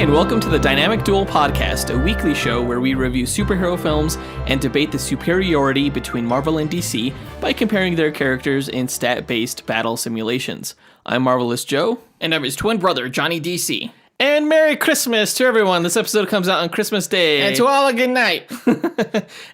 and welcome to the Dynamic Duel Podcast, a weekly show where we review superhero films and debate the superiority between Marvel and DC by comparing their characters in stat-based battle simulations. I'm Marvelous Joe. And I'm his twin brother, Johnny DC. And Merry Christmas to everyone. This episode comes out on Christmas Day. And to all a good night.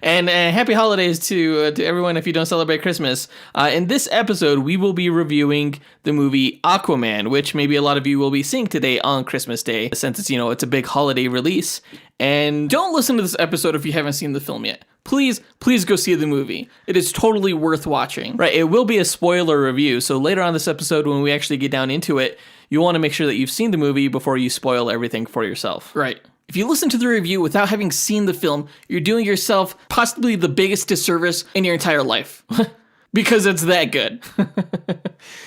And happy holidays to everyone if you don't celebrate Christmas. In this episode, we will be reviewing the movie Aquaman, which maybe a lot of you will be seeing today on Christmas Day, since it's a big holiday release. And Don't listen to this episode if you haven't seen the film yet. please go see the movie. It is totally worth watching. Right, it will be a spoiler review, so later on this episode, when we actually get down into it, you want to make sure that you've seen the movie before you spoil everything for yourself. Right. If you listen to the review without having seen the film, you're doing yourself possibly the biggest disservice in your entire life. Because it's that good.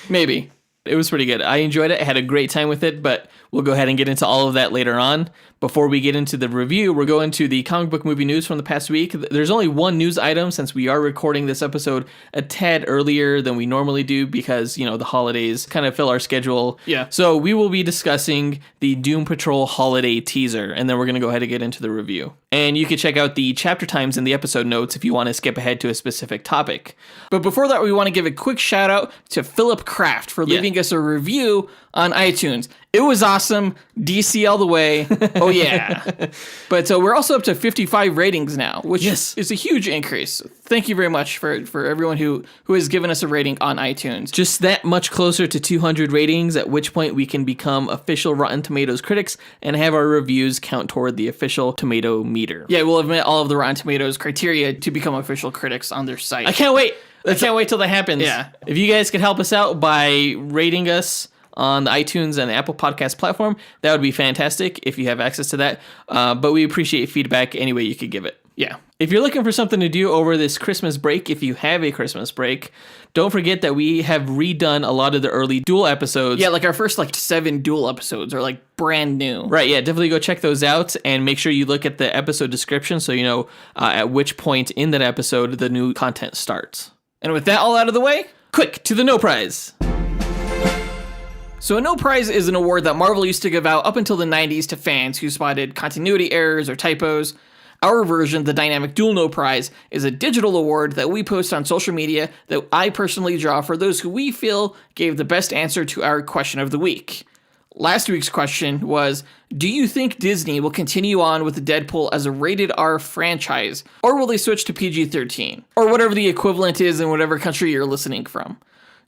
Maybe. It was pretty good. I enjoyed it. I had a great time with it, but we'll go ahead and get into all of that later on. Before we get into the review, we're going to the comic book movie news from the past week. There's only one news item since we are recording this episode a tad earlier than we normally do because, the holidays kind of fill our schedule. Yeah. So we will be discussing the Doom Patrol holiday teaser, and then we're going to go ahead and get into the review. And you can check out the chapter times in the episode notes if you want to skip ahead to a specific topic. But before that, we want to give a quick shout out to Philip Kraft for leaving us a review on iTunes. It was awesome. DC all the way. Oh, yeah. But we're also up to 55 ratings now, which is a huge increase. Thank you very much for everyone who has given us a rating on iTunes. Just that much closer to 200 ratings, at which point we can become official Rotten Tomatoes critics and have our reviews count toward the official tomato meter. Yeah, we'll have met all of the Rotten Tomatoes criteria to become official critics on their site. I can't wait. I can't wait till that happens. Yeah. If you guys could help us out by rating us on the iTunes and the Apple Podcast platform, that would be fantastic if you have access to that. But we appreciate feedback any way you could give it. Yeah. If you're looking for something to do over this Christmas break, if you have a Christmas break, don't forget that we have redone a lot of the early Duel episodes. Yeah, our first 7 Duel episodes are brand new. Right, yeah, definitely go check those out and make sure you look at the episode description so you know at which point in that episode the new content starts. And with that all out of the way, quick to the No Prize. So a No Prize is an award that Marvel used to give out up until the 90s to fans who spotted continuity errors or typos. Our version, the Dynamic Duel No Prize, is a digital award that we post on social media that I personally draw for those who we feel gave the best answer to our question of the week. Last week's question was, do you think Disney will continue on with Deadpool as a rated R franchise, or will they switch to PG-13? Or whatever the equivalent is in whatever country you're listening from.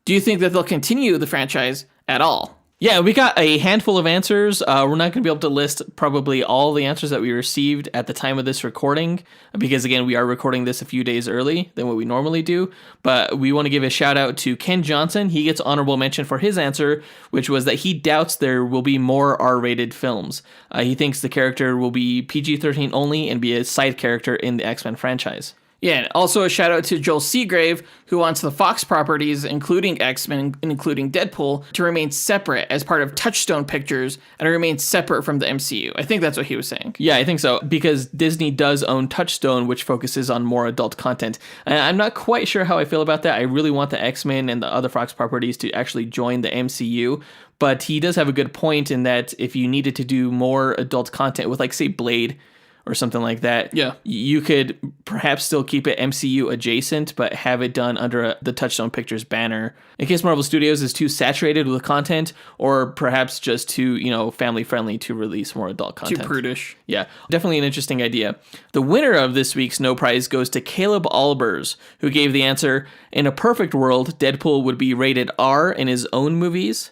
Do you think that they'll continue the franchise at all? Yeah, we got a handful of answers. We're not going to be able to list probably all the answers that we received at the time of this recording, because again, we are recording this a few days early than what we normally do. But we want to give a shout out to Ken Johnson. He gets honorable mention for his answer, which was that he doubts there will be more R-rated films. He thinks the character will be PG-13 only and be a side character in the X-Men franchise. Yeah, and also a shout out to Joel Seagrave, who wants the Fox properties, including X-Men, including Deadpool, to remain separate as part of Touchstone Pictures and remain separate from the MCU. I think that's what he was saying. Yeah, I think so, because Disney does own Touchstone, which focuses on more adult content. And I'm not quite sure how I feel about that. I really want the X-Men and the other Fox properties to actually join the MCU. But he does have a good point in that if you needed to do more adult content with, say, Blade or something like that, yeah, you could perhaps still keep it MCU adjacent, but have it done under the Touchstone Pictures banner, in case Marvel Studios is too saturated with content, or perhaps just too, family friendly to release more adult content. Too prudish. Yeah, definitely an interesting idea. The winner of this week's No Prize goes to Caleb Albers, who gave the answer, in a perfect world, Deadpool would be rated R in his own movies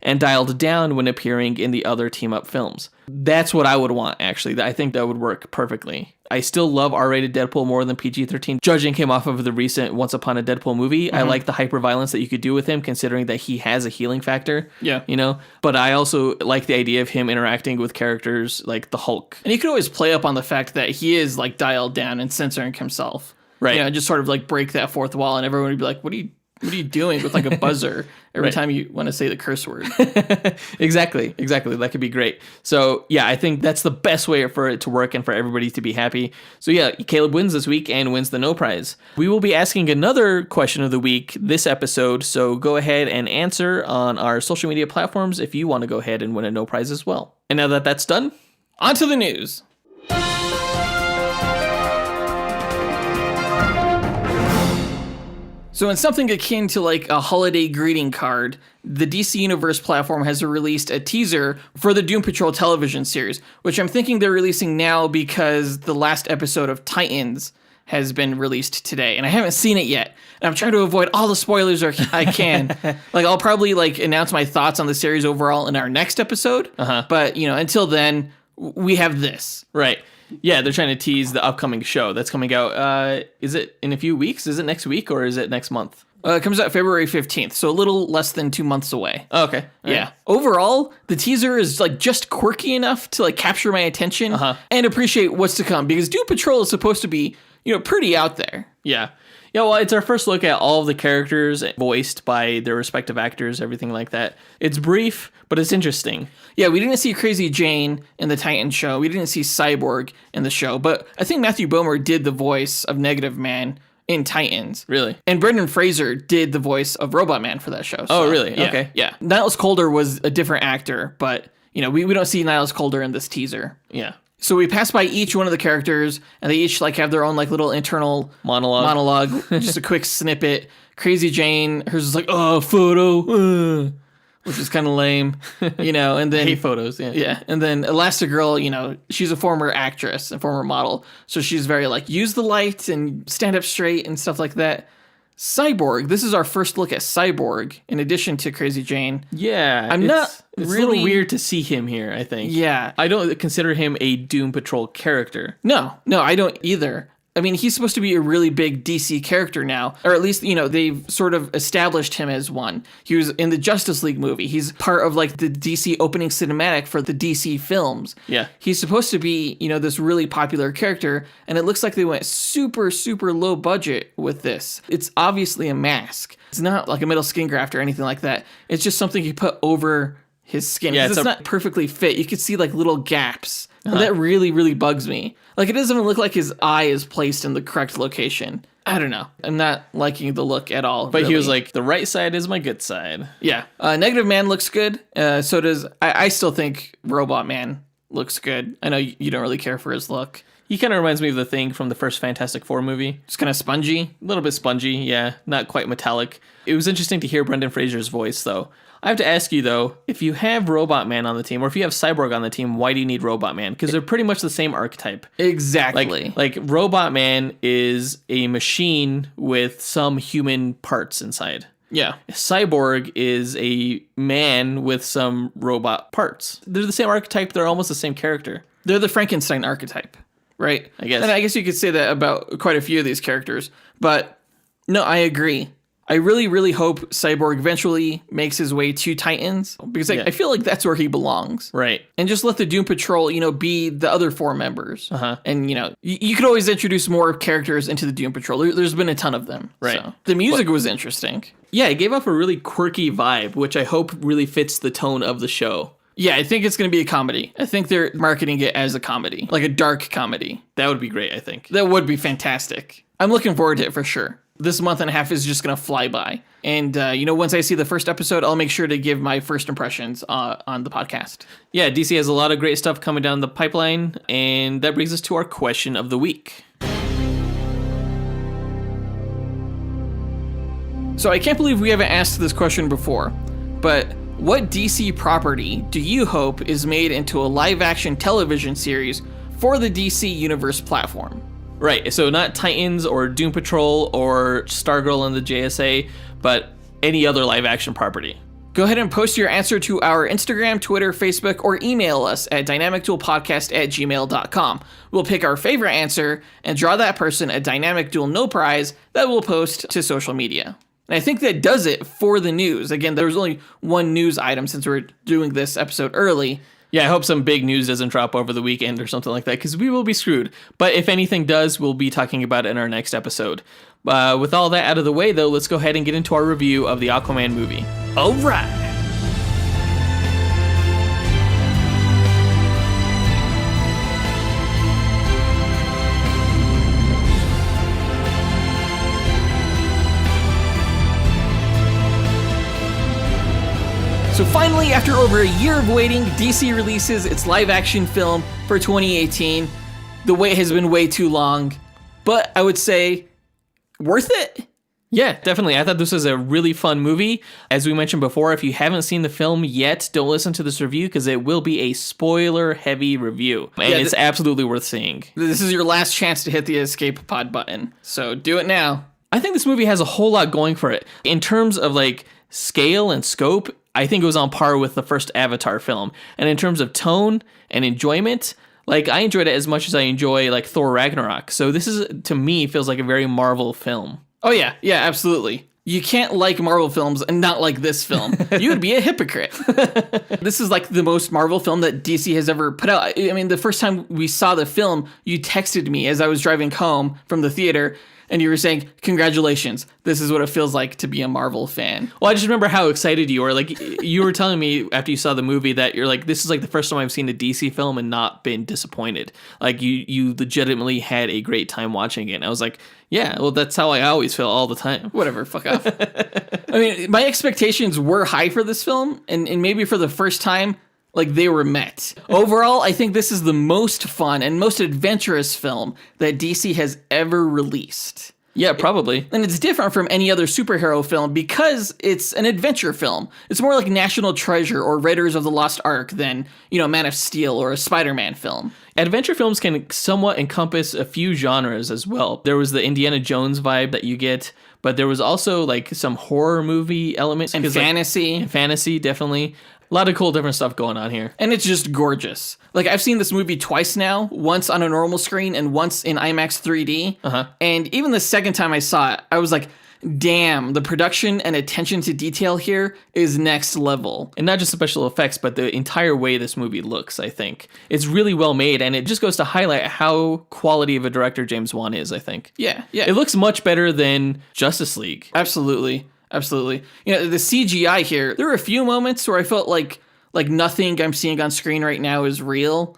and dialed down when appearing in the other team-up films. That's what I would want, actually. I think that would work perfectly. I still love R-rated Deadpool more than PG-13. Judging him off of the recent Once Upon a Deadpool movie, I like the hyper-violence that you could do with him, considering that he has a healing factor. Yeah. But I also like the idea of him interacting with characters like the Hulk. And you could always play up on the fact that he is, dialed down and censoring himself. Right. Just sort of, break that fourth wall, and everyone would be like, what are you doing with a buzzer every time you want to say the curse word? Exactly. That could be great. So yeah, I think that's the best way for it to work and for everybody to be happy. So yeah, Caleb wins this week and wins the No Prize. We will be asking another question of the week this episode, so go ahead and answer on our social media platforms if you want to go ahead and win a No Prize as well. And now that that's done, On to the news. So in something akin to like a holiday greeting card, the DC Universe platform has released a teaser for the Doom Patrol television series, which I'm thinking they're releasing now because the last episode of Titans has been released today, and I haven't seen it yet. And I'm trying to avoid all the spoilers I can. Like, I'll probably like announce my thoughts on the series overall in our next episode. But, you know, until then, we have this. Right. Yeah, they're trying to tease the upcoming show that's coming out. Is it in a few weeks? Is it next week or is it next month? It comes out February 15th, so a little less than 2 months away. Oh, okay. Yeah. Overall, the teaser is like just quirky enough to like capture my attention and appreciate what's to come, because Doom Patrol is supposed to be, you know, pretty out there. Yeah. Yeah, well, it's our first look at all of the characters voiced by their respective actors, everything like that. It's brief, but it's interesting. Yeah, we didn't see Crazy Jane in the Titan show. We didn't see Cyborg in the show, but I think Matthew Bomer did the voice of Negative Man in Titans. Really? And Brendan Fraser did the voice of Robot Man for that show. Oh, really? Yeah, okay. Yeah. Niles Coulter was a different actor, but, you know, we don't see Niles Coulter in this teaser. Yeah. So we pass by each one of the characters, and they each like have their own like little internal monologue, just a quick snippet. Crazy Jane, hers is like, oh, photo, which is kind of lame, you know. And then I hate photos, yeah. Yeah, and then Elastigirl, you know, she's a former actress and former model, so she's very like use the light and stand up straight and stuff like that. Cyborg, this is our first look at Cyborg, in addition to Crazy Jane. Yeah, it's a little weird to see him here, I think. Yeah. I don't consider him a Doom Patrol character. No, I don't either. I mean, he's supposed to be a really big DC character now, or at least, you know, they've sort of established him as one. He was in the Justice League movie. He's part of like the DC opening cinematic for the DC films. Yeah. He's supposed to be, you know, this really popular character, and it looks like they went super, super low budget with this. It's obviously a mask. It's not like a metal skin graft or anything like that. It's just something you put over his skin. Yeah, it's not perfectly fit. You could see like little gaps. And that really, really bugs me. Like, it doesn't even look like his eye is placed in the correct location. I don't know. I'm not liking the look at all. But really. He was like, the right side is my good side. Yeah. Negative Man looks good. So does... I still think Robot Man looks good. I know you don't really care for his look. He kind of reminds me of the Thing from the first Fantastic Four movie. It's kind of spongy. A little bit spongy, yeah. Not quite metallic. It was interesting to hear Brendan Fraser's voice, though. I have to ask you, though, if you have Robot Man on the team, or if you have Cyborg on the team, why do you need Robot Man? Because they're pretty much the same archetype. Exactly. Like Robot Man is a machine with some human parts inside. Yeah. Cyborg is a man with some robot parts. They're the same archetype. They're almost the same character. They're the Frankenstein archetype, right? I guess. And I guess you could say that about quite a few of these characters. But no, I agree. I really, really hope Cyborg eventually makes his way to Titans, because I feel like that's where he belongs. Right. And just let the Doom Patrol, you know, be the other four members. And, you know, you could always introduce more characters into the Doom Patrol. There's been a ton of them. Right. So. The music was interesting. Yeah, it gave off a really quirky vibe, which I hope really fits the tone of the show. Yeah, I think it's going to be a comedy. I think they're marketing it as a comedy, like a dark comedy. That would be great, I think. That would be fantastic. I'm looking forward to it for sure. This month and a half is just going to fly by. And, you know, once I see the first episode, I'll make sure to give my first impressions on the podcast. Yeah, DC has a lot of great stuff coming down the pipeline. And that brings us to our question of the week. So I can't believe we haven't asked this question before, but what DC property do you hope is made into a live-action television series for the DC Universe platform? Right, so not Titans or Doom Patrol or Stargirl and the JSA, but any other live-action property. Go ahead and post your answer to our Instagram, Twitter, Facebook, or email us at dynamicduelpodcast@gmail.com. We'll pick our favorite answer and draw that person a Dynamic Duel No Prize that we'll post to social media. And I think that does it for the news. Again, there was only one news item since we're doing this episode early. Yeah, I hope some big news doesn't drop over the weekend or something like that, because we will be screwed. But if anything does, we'll be talking about it in our next episode. With all that out of the way, though, let's go ahead and get into our review of the Aquaman movie. All right. So finally, after over a year of waiting, DC releases its live-action film for 2018. The wait has been way too long, but I would say worth it? Yeah, definitely. I thought this was a really fun movie. As we mentioned before, if you haven't seen the film yet, don't listen to this review because it will be a spoiler-heavy review. And it's absolutely worth seeing. This is your last chance to hit the escape pod button, so do it now. I think this movie has a whole lot going for it. In terms of like scale and scope, I think it was on par with the first Avatar film. And in terms of tone and enjoyment, like I enjoyed it as much as I enjoy like Thor Ragnarok. So this is, to me, feels like a very Marvel film. Oh yeah, absolutely. You can't like Marvel films and not like this film. You would be a hypocrite. This is like the most Marvel film that DC has ever put out. I mean, the first time we saw the film, you texted me as I was driving home from the theater, and you were saying, congratulations, this is what it feels like to be a Marvel fan. Well, I just remember how excited you were. Like, you were telling me after you saw the movie that you're like, this is like the first time I've seen a DC film and not been disappointed. Like, you legitimately had a great time watching it. And I was like, yeah, well, that's how I always feel all the time. Whatever, fuck off. I mean, my expectations were high for this film, and maybe for the first time, like, they were met. Overall, I think this is the most fun and most adventurous film that DC has ever released. Yeah, probably. And it's different from any other superhero film because it's an adventure film. It's more like National Treasure or Raiders of the Lost Ark than, Man of Steel or a Spider-Man film. Adventure films can somewhat encompass a few genres as well. There was the Indiana Jones vibe that you get, but there was also like some horror movie elements. And fantasy. Like, fantasy, definitely. A lot of cool different stuff going on here. And it's just gorgeous. Like, I've seen this movie twice now, once on a normal screen and once in IMAX 3D. And even the second time I saw it, I was like, damn, the production and attention to detail here is next level. And not just special effects, but the entire way this movie looks, I think. It's really well made, and it just goes to highlight how quality of a director James Wan is, I think. Yeah. It looks much better than Justice League. Absolutely. The CGI here, there were a few moments where I felt like nothing I'm seeing on screen right now is real.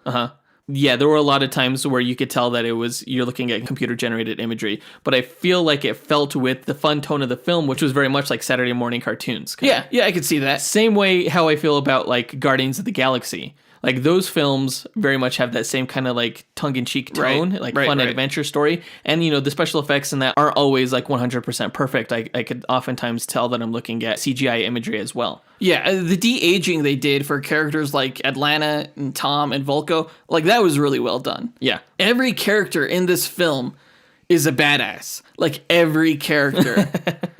Yeah, there were a lot of times where you could tell that you're looking at computer-generated imagery, but I feel like it felt with the fun tone of the film, which was very much like Saturday morning cartoons. Yeah, I could see that. Same way how I feel about like Guardians of the Galaxy. Like, those films very much have that same kind of like tongue-in-cheek tone, fun adventure story. And, the special effects in that aren't always like 100% perfect. I could oftentimes tell that I'm looking at CGI imagery as well. Yeah, the de-aging they did for characters like Atlanta and Tom and Volko, like, that was really well done. Yeah. Every character in this film is a badass. Like, every character.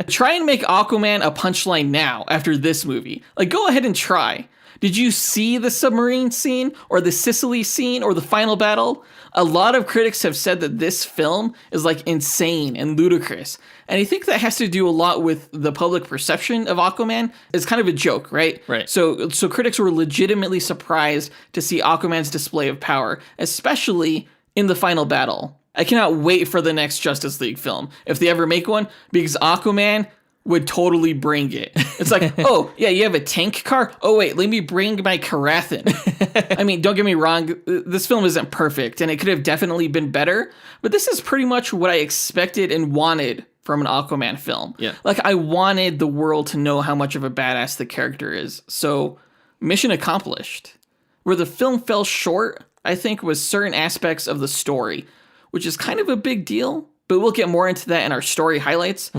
Try and make Aquaman a punchline now after this movie. Like, go ahead and try. Did you see the submarine scene or the Sicily scene or the final battle? A lot of critics have said that this film is like insane and ludicrous. And I think that has to do a lot with the public perception of Aquaman. It's kind of a joke, right? Right. So critics were legitimately surprised to see Aquaman's display of power, especially in the final battle. I cannot wait for the next Justice League film, if they ever make one, because Aquaman would totally bring it. It's like, oh, yeah, you have a tank car? Oh, wait, let me bring my Karathan. I mean, don't get me wrong, this film isn't perfect, and it could have definitely been better, but this is pretty much what I expected and wanted from an Aquaman film. Yeah. Like, I wanted the world to know how much of a badass the character is, so mission accomplished. Where the film fell short, I think, was certain aspects of the story, which is kind of a big deal. But we'll get more into that in our story highlights.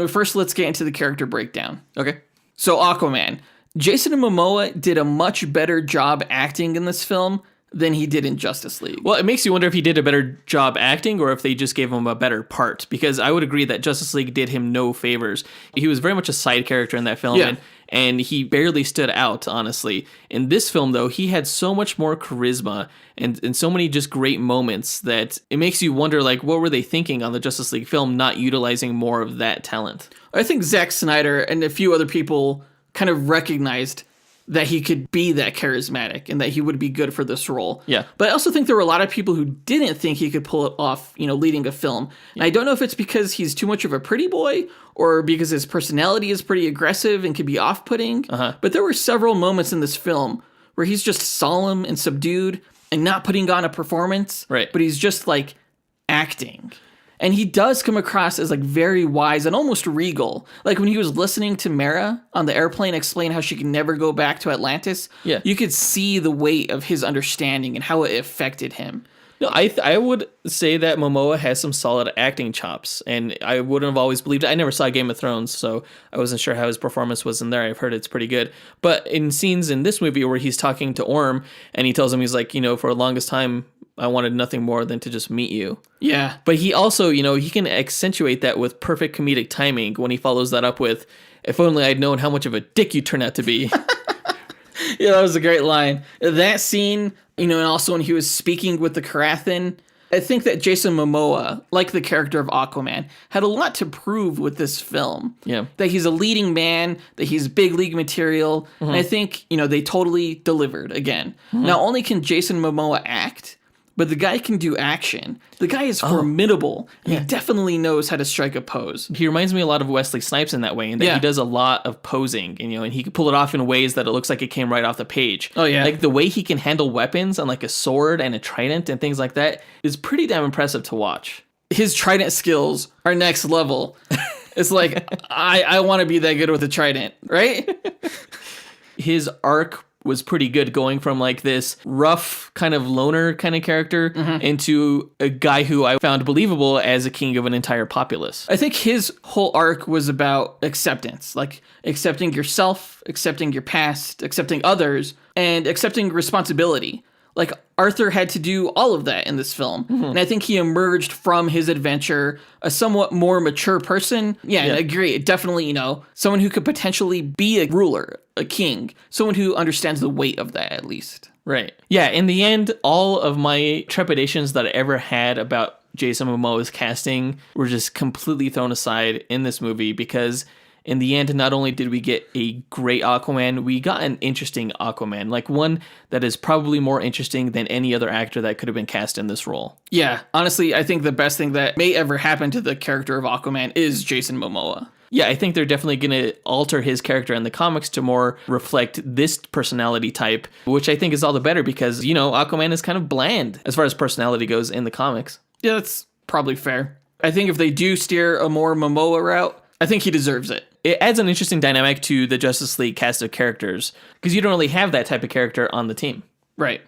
First, let's get into the character breakdown. Okay. So, Aquaman. Jason Momoa did a much better job acting in this film than he did in Justice League. Well, it makes you wonder if he did a better job acting or if they just gave him a better part, because I would agree that Justice League did him no favors. He was very much a side character in that film, and he barely stood out, honestly. In this film, though, he had so much more charisma and so many just great moments that it makes you wonder, like, what were they thinking on the Justice League film, not utilizing more of that talent? I think Zack Snyder and a few other people kind of recognized that he could be that charismatic and that he would be good for this role. Yeah. But I also think there were a lot of people who didn't think he could pull it off, leading a film. And I don't know if it's because he's too much of a pretty boy or because his personality is pretty aggressive and can be off-putting. But there were several moments in this film where he's just solemn and subdued and not putting on a performance. Right. But he's just like acting. And he does come across as like very wise and almost regal. Like when he was listening to Mara on the airplane explain how she can never go back to Atlantis, you could see the weight of his understanding and how it affected him. No, I would say that Momoa has some solid acting chops, and I wouldn't have always believed it. I never saw Game of Thrones, so I wasn't sure how his performance was in there. I've heard it's pretty good. But in scenes in this movie where he's talking to Orm, and he tells him, he's like, for the longest time, I wanted nothing more than to just meet you. Yeah. But he also, he can accentuate that with perfect comedic timing when he follows that up with, if only I'd known how much of a dick you turn out to be. Yeah, that was a great line. That scene, and also when he was speaking with the Karathan, I think that Jason Momoa, like the character of Aquaman, had a lot to prove with this film. Yeah. That he's a leading man, that he's big league material, and I think, they totally delivered again. Not only can Jason Momoa act, but the guy can do action. The guy is formidable. And he definitely knows how to strike a pose. He reminds me a lot of Wesley Snipes in that way, in that he does a lot of posing, and he can pull it off in ways that it looks like it came right off the page. Oh, yeah. Like the way he can handle weapons on like a sword and a trident and things like that is pretty damn impressive to watch. His trident skills are next level. It's like, I want to be that good with a trident, right? His arc was pretty good, going from like this rough kind of loner kind of character into a guy who I found believable as a king of an entire populace. I think his whole arc was about acceptance, like accepting yourself, accepting your past, accepting others, and accepting responsibility. Like Arthur had to do all of that in this film. And I think he emerged from his adventure a somewhat more mature person. Yeah, I agree. Definitely, someone who could potentially be a ruler, a king, someone who understands the weight of that at least. Right. Yeah, in the end, all of my trepidations that I ever had about Jason Momoa's casting were just completely thrown aside in this movie, because in the end, not only did we get a great Aquaman, we got an interesting Aquaman, like one that is probably more interesting than any other actor that could have been cast in this role. Yeah, honestly, I think the best thing that may ever happen to the character of Aquaman is Jason Momoa. Yeah, I think they're definitely going to alter his character in the comics to more reflect this personality type, which I think is all the better because, Aquaman is kind of bland as far as personality goes in the comics. Yeah, that's probably fair. I think if they do steer a more Momoa route, I think he deserves it. It adds an interesting dynamic to the Justice League cast of characters, because you don't really have that type of character on the team. Right.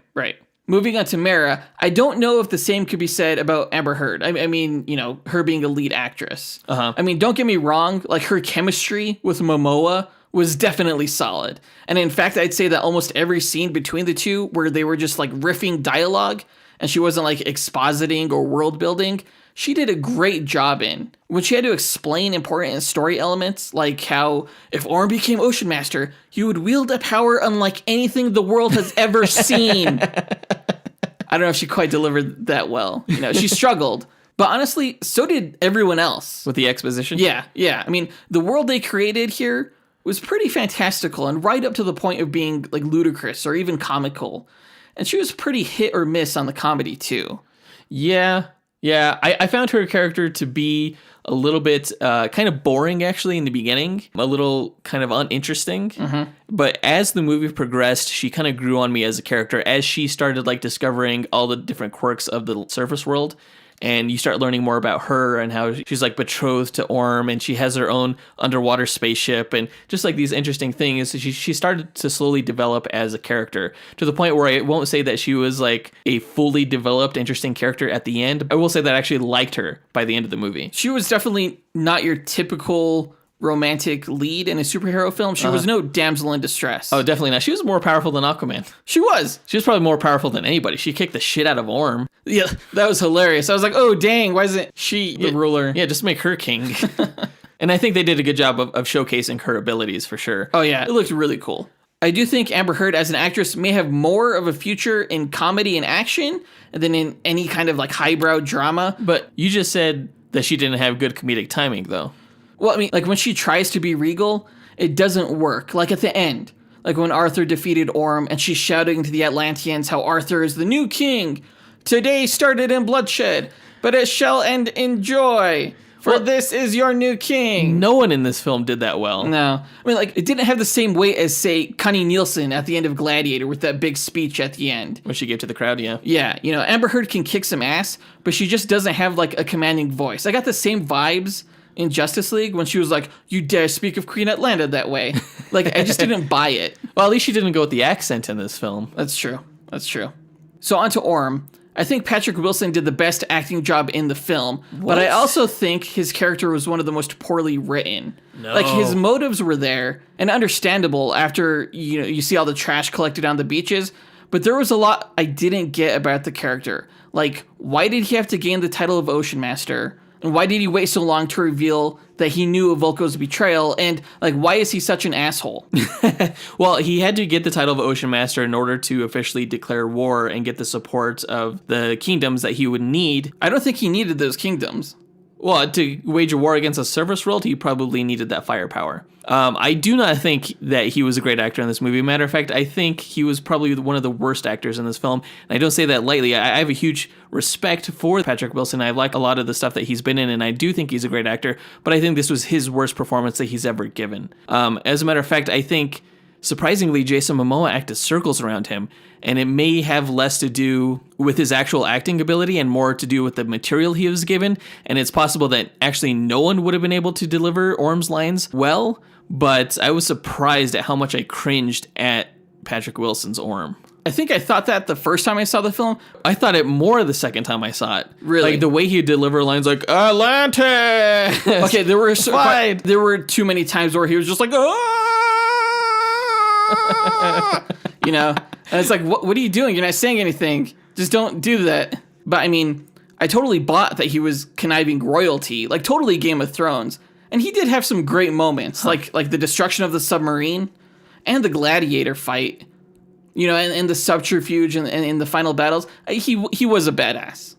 Moving on to Mara, I don't know if the same could be said about Amber Heard. I mean, her being a lead actress. I mean, don't get me wrong, like her chemistry with Momoa was definitely solid. And in fact, I'd say that almost every scene between the two where they were just like riffing dialogue and she wasn't like expositing or world building, she did a great job in. When she had to explain important story elements, like how if Orm became Ocean Master, he would wield a power unlike anything the world has ever seen. I don't know if she quite delivered that well. She struggled. But honestly, so did everyone else. With the exposition? Yeah. I mean, the world they created here was pretty fantastical and right up to the point of being like ludicrous or even comical. And she was pretty hit or miss on the comedy too. Yeah, I found her character to be a little bit kind of boring, actually, in the beginning. A little kind of uninteresting. But as the movie progressed, she kind of grew on me as a character as she started like discovering all the different quirks of the surface world. And you start learning more about her and how she's like betrothed to Orm and she has her own underwater spaceship and just like these interesting things. She started to slowly develop as a character to the point where I won't say that she was like a fully developed, interesting character at the end. I will say that I actually liked her by the end of the movie. She was definitely not your typical romantic lead in a superhero film. She was no damsel in distress. Oh, definitely not. She was more powerful than Aquaman. She was probably more powerful than anybody. She kicked the shit out of Orm. Yeah, that was hilarious. I was like, oh, dang, why isn't she the ruler? Yeah, just make her king. And I think they did a good job of showcasing her abilities for sure. Oh, yeah, it looked really cool. I do think Amber Heard as an actress may have more of a future in comedy and action than in any kind of like highbrow drama. But you just said that she didn't have good comedic timing, though. Well, I mean, like when she tries to be regal, it doesn't work. Like at the end, like when Arthur defeated Orm and she's shouting to the Atlanteans how Arthur is the new king. Today started in bloodshed, but it shall end in joy. For this is your new king. No one in this film did that well. No. I mean, like, it didn't have the same weight as, say, Connie Nielsen at the end of Gladiator with that big speech at the end. What she gave to the crowd, yeah. Yeah, you know, Amber Heard can kick some ass, but she just doesn't have, like, a commanding voice. I got the same vibes in Justice League when she was like, you dare speak of Queen Atlanta that way. Like, I just didn't buy it. Well, at least she didn't go with the accent in this film. That's true. That's true. So on to Orm. I think Patrick Wilson did the best acting job in the film, but I also think his character was one of the most poorly written. No. Like, his motives were there and understandable after, you know, you see all the trash collected on the beaches, but there was a lot I didn't get about the character. Like, why did he have to gain the title of Ocean Master? And why did he wait so long to reveal that he knew of Volko's betrayal? And, like, why is he such an asshole? Well, he had to get the title of Ocean Master in order to officially declare war and get the support of the kingdoms that he would need. I don't think he needed those kingdoms. Well, to wage a war against a service world, he probably needed that firepower. I do not think that he was a great actor in this movie. Matter of fact, I think he was probably one of the worst actors in this film. And I don't say that lightly. I have a huge respect for Patrick Wilson. I like a lot of the stuff that he's been in, and I do think he's a great actor. But I think this was his worst performance that he's ever given. As a matter of fact, I think, surprisingly, Jason Momoa acted circles around him. And it may have less to do with his actual acting ability and more to do with the material he was given. And it's possible that actually no one would have been able to deliver Orm's lines well. But I was surprised at how much I cringed at Patrick Wilson's Orm. I think I thought that the first time I saw the film. I thought it more the second time I saw it. Really? Like the way he'd deliver lines like, Atlantis! Okay, there were too many times where he was just like, ah! You know? And it's like, what are you doing? You're not saying anything. Just don't do that. But I mean, I totally bought that he was conniving royalty, like totally Game of Thrones. And he did have some great moments, like the destruction of the submarine and the gladiator fight, you know, and the subterfuge and in the final battles. He was a badass.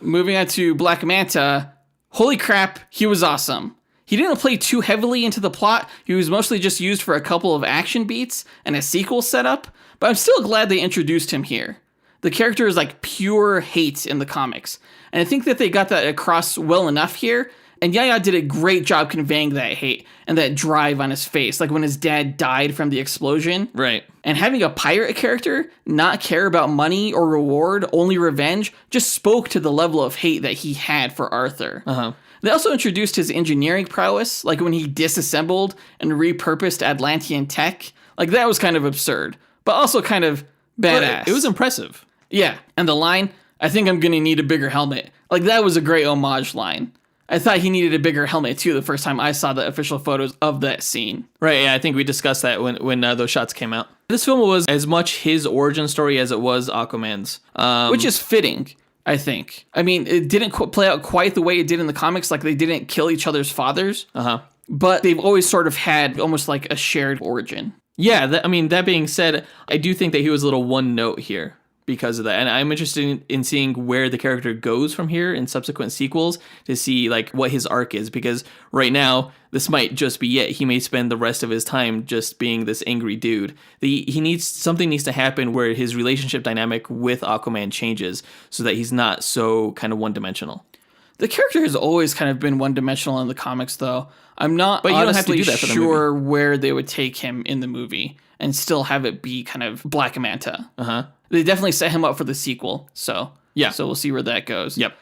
Moving on to Black Manta, holy crap, he was awesome. He didn't play too heavily into the plot. He was mostly just used for a couple of action beats and a sequel setup, but I'm still glad they introduced him here. The character is like pure hate in the comics, and I think that they got that across well enough here. And Yaya did a great job conveying that hate and that drive on his face, like when his dad died from the explosion. Right. And having a pirate character not care about money or reward, only revenge, just spoke to the level of hate that he had for Arthur. Uh-huh. They also introduced his engineering prowess, like when he disassembled and repurposed Atlantean tech. Like, that was kind of absurd, but also kind of badass. But it was impressive. Yeah. And the line, I think I'm going to need a bigger helmet. Like, that was a great homage line. I thought he needed a bigger helmet, too, the first time I saw the official photos of that scene. Right, yeah, I think we discussed that when those shots came out. This film was as much his origin story as it was Aquaman's. Which is fitting, I think. I mean, it didn't play out quite the way it did in the comics, like they didn't kill each other's fathers. Uh-huh. But they've always sort of had almost like a shared origin. Yeah, that being said, I do think that he was a little one note here because of that. And I'm interested in seeing where the character goes from here in subsequent sequels to see like what his arc is, because right now this might just be it. He may spend the rest of his time just being this angry dude. Something needs to happen where his relationship dynamic with Aquaman changes so that he's not so kind of one-dimensional. The character has always kind of been one-dimensional in the comics, though. I'm not but you don't have to do that for the sure movie. Where they would take him in the movie and still have it be kind of Black Manta. Uh-huh. They definitely set him up for the sequel, so yeah. So we'll see where that goes. Yep.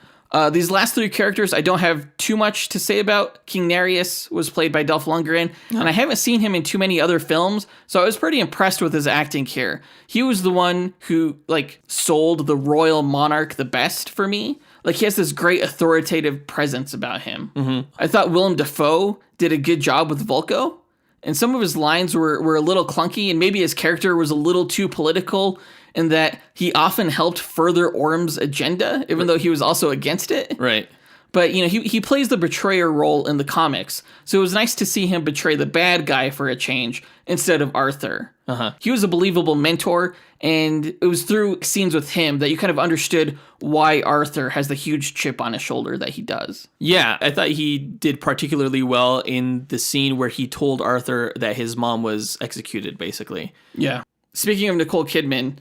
These last three characters I don't have too much to say about. King Nereus was played by Dolph Lundgren, and I haven't seen him in too many other films, so I was pretty impressed with his acting here. He was the one who, like, sold the royal monarch the best for me. Like, he has this great authoritative presence about him. Mm-hmm. I thought Willem Dafoe did a good job with Volko, and some of his lines were a little clunky, and maybe his character was a little too political in that he often helped further Orm's agenda, even though he was also against it. Right. But, you know, he plays the betrayer role in the comics, so it was nice to see him betray the bad guy for a change instead of Arthur. Uh-huh. He was a believable mentor, and it was through scenes with him that you kind of understood why Arthur has the huge chip on his shoulder that he does. Yeah, I thought he did particularly well in the scene where he told Arthur that his mom was executed, basically. Yeah. Speaking of Nicole Kidman,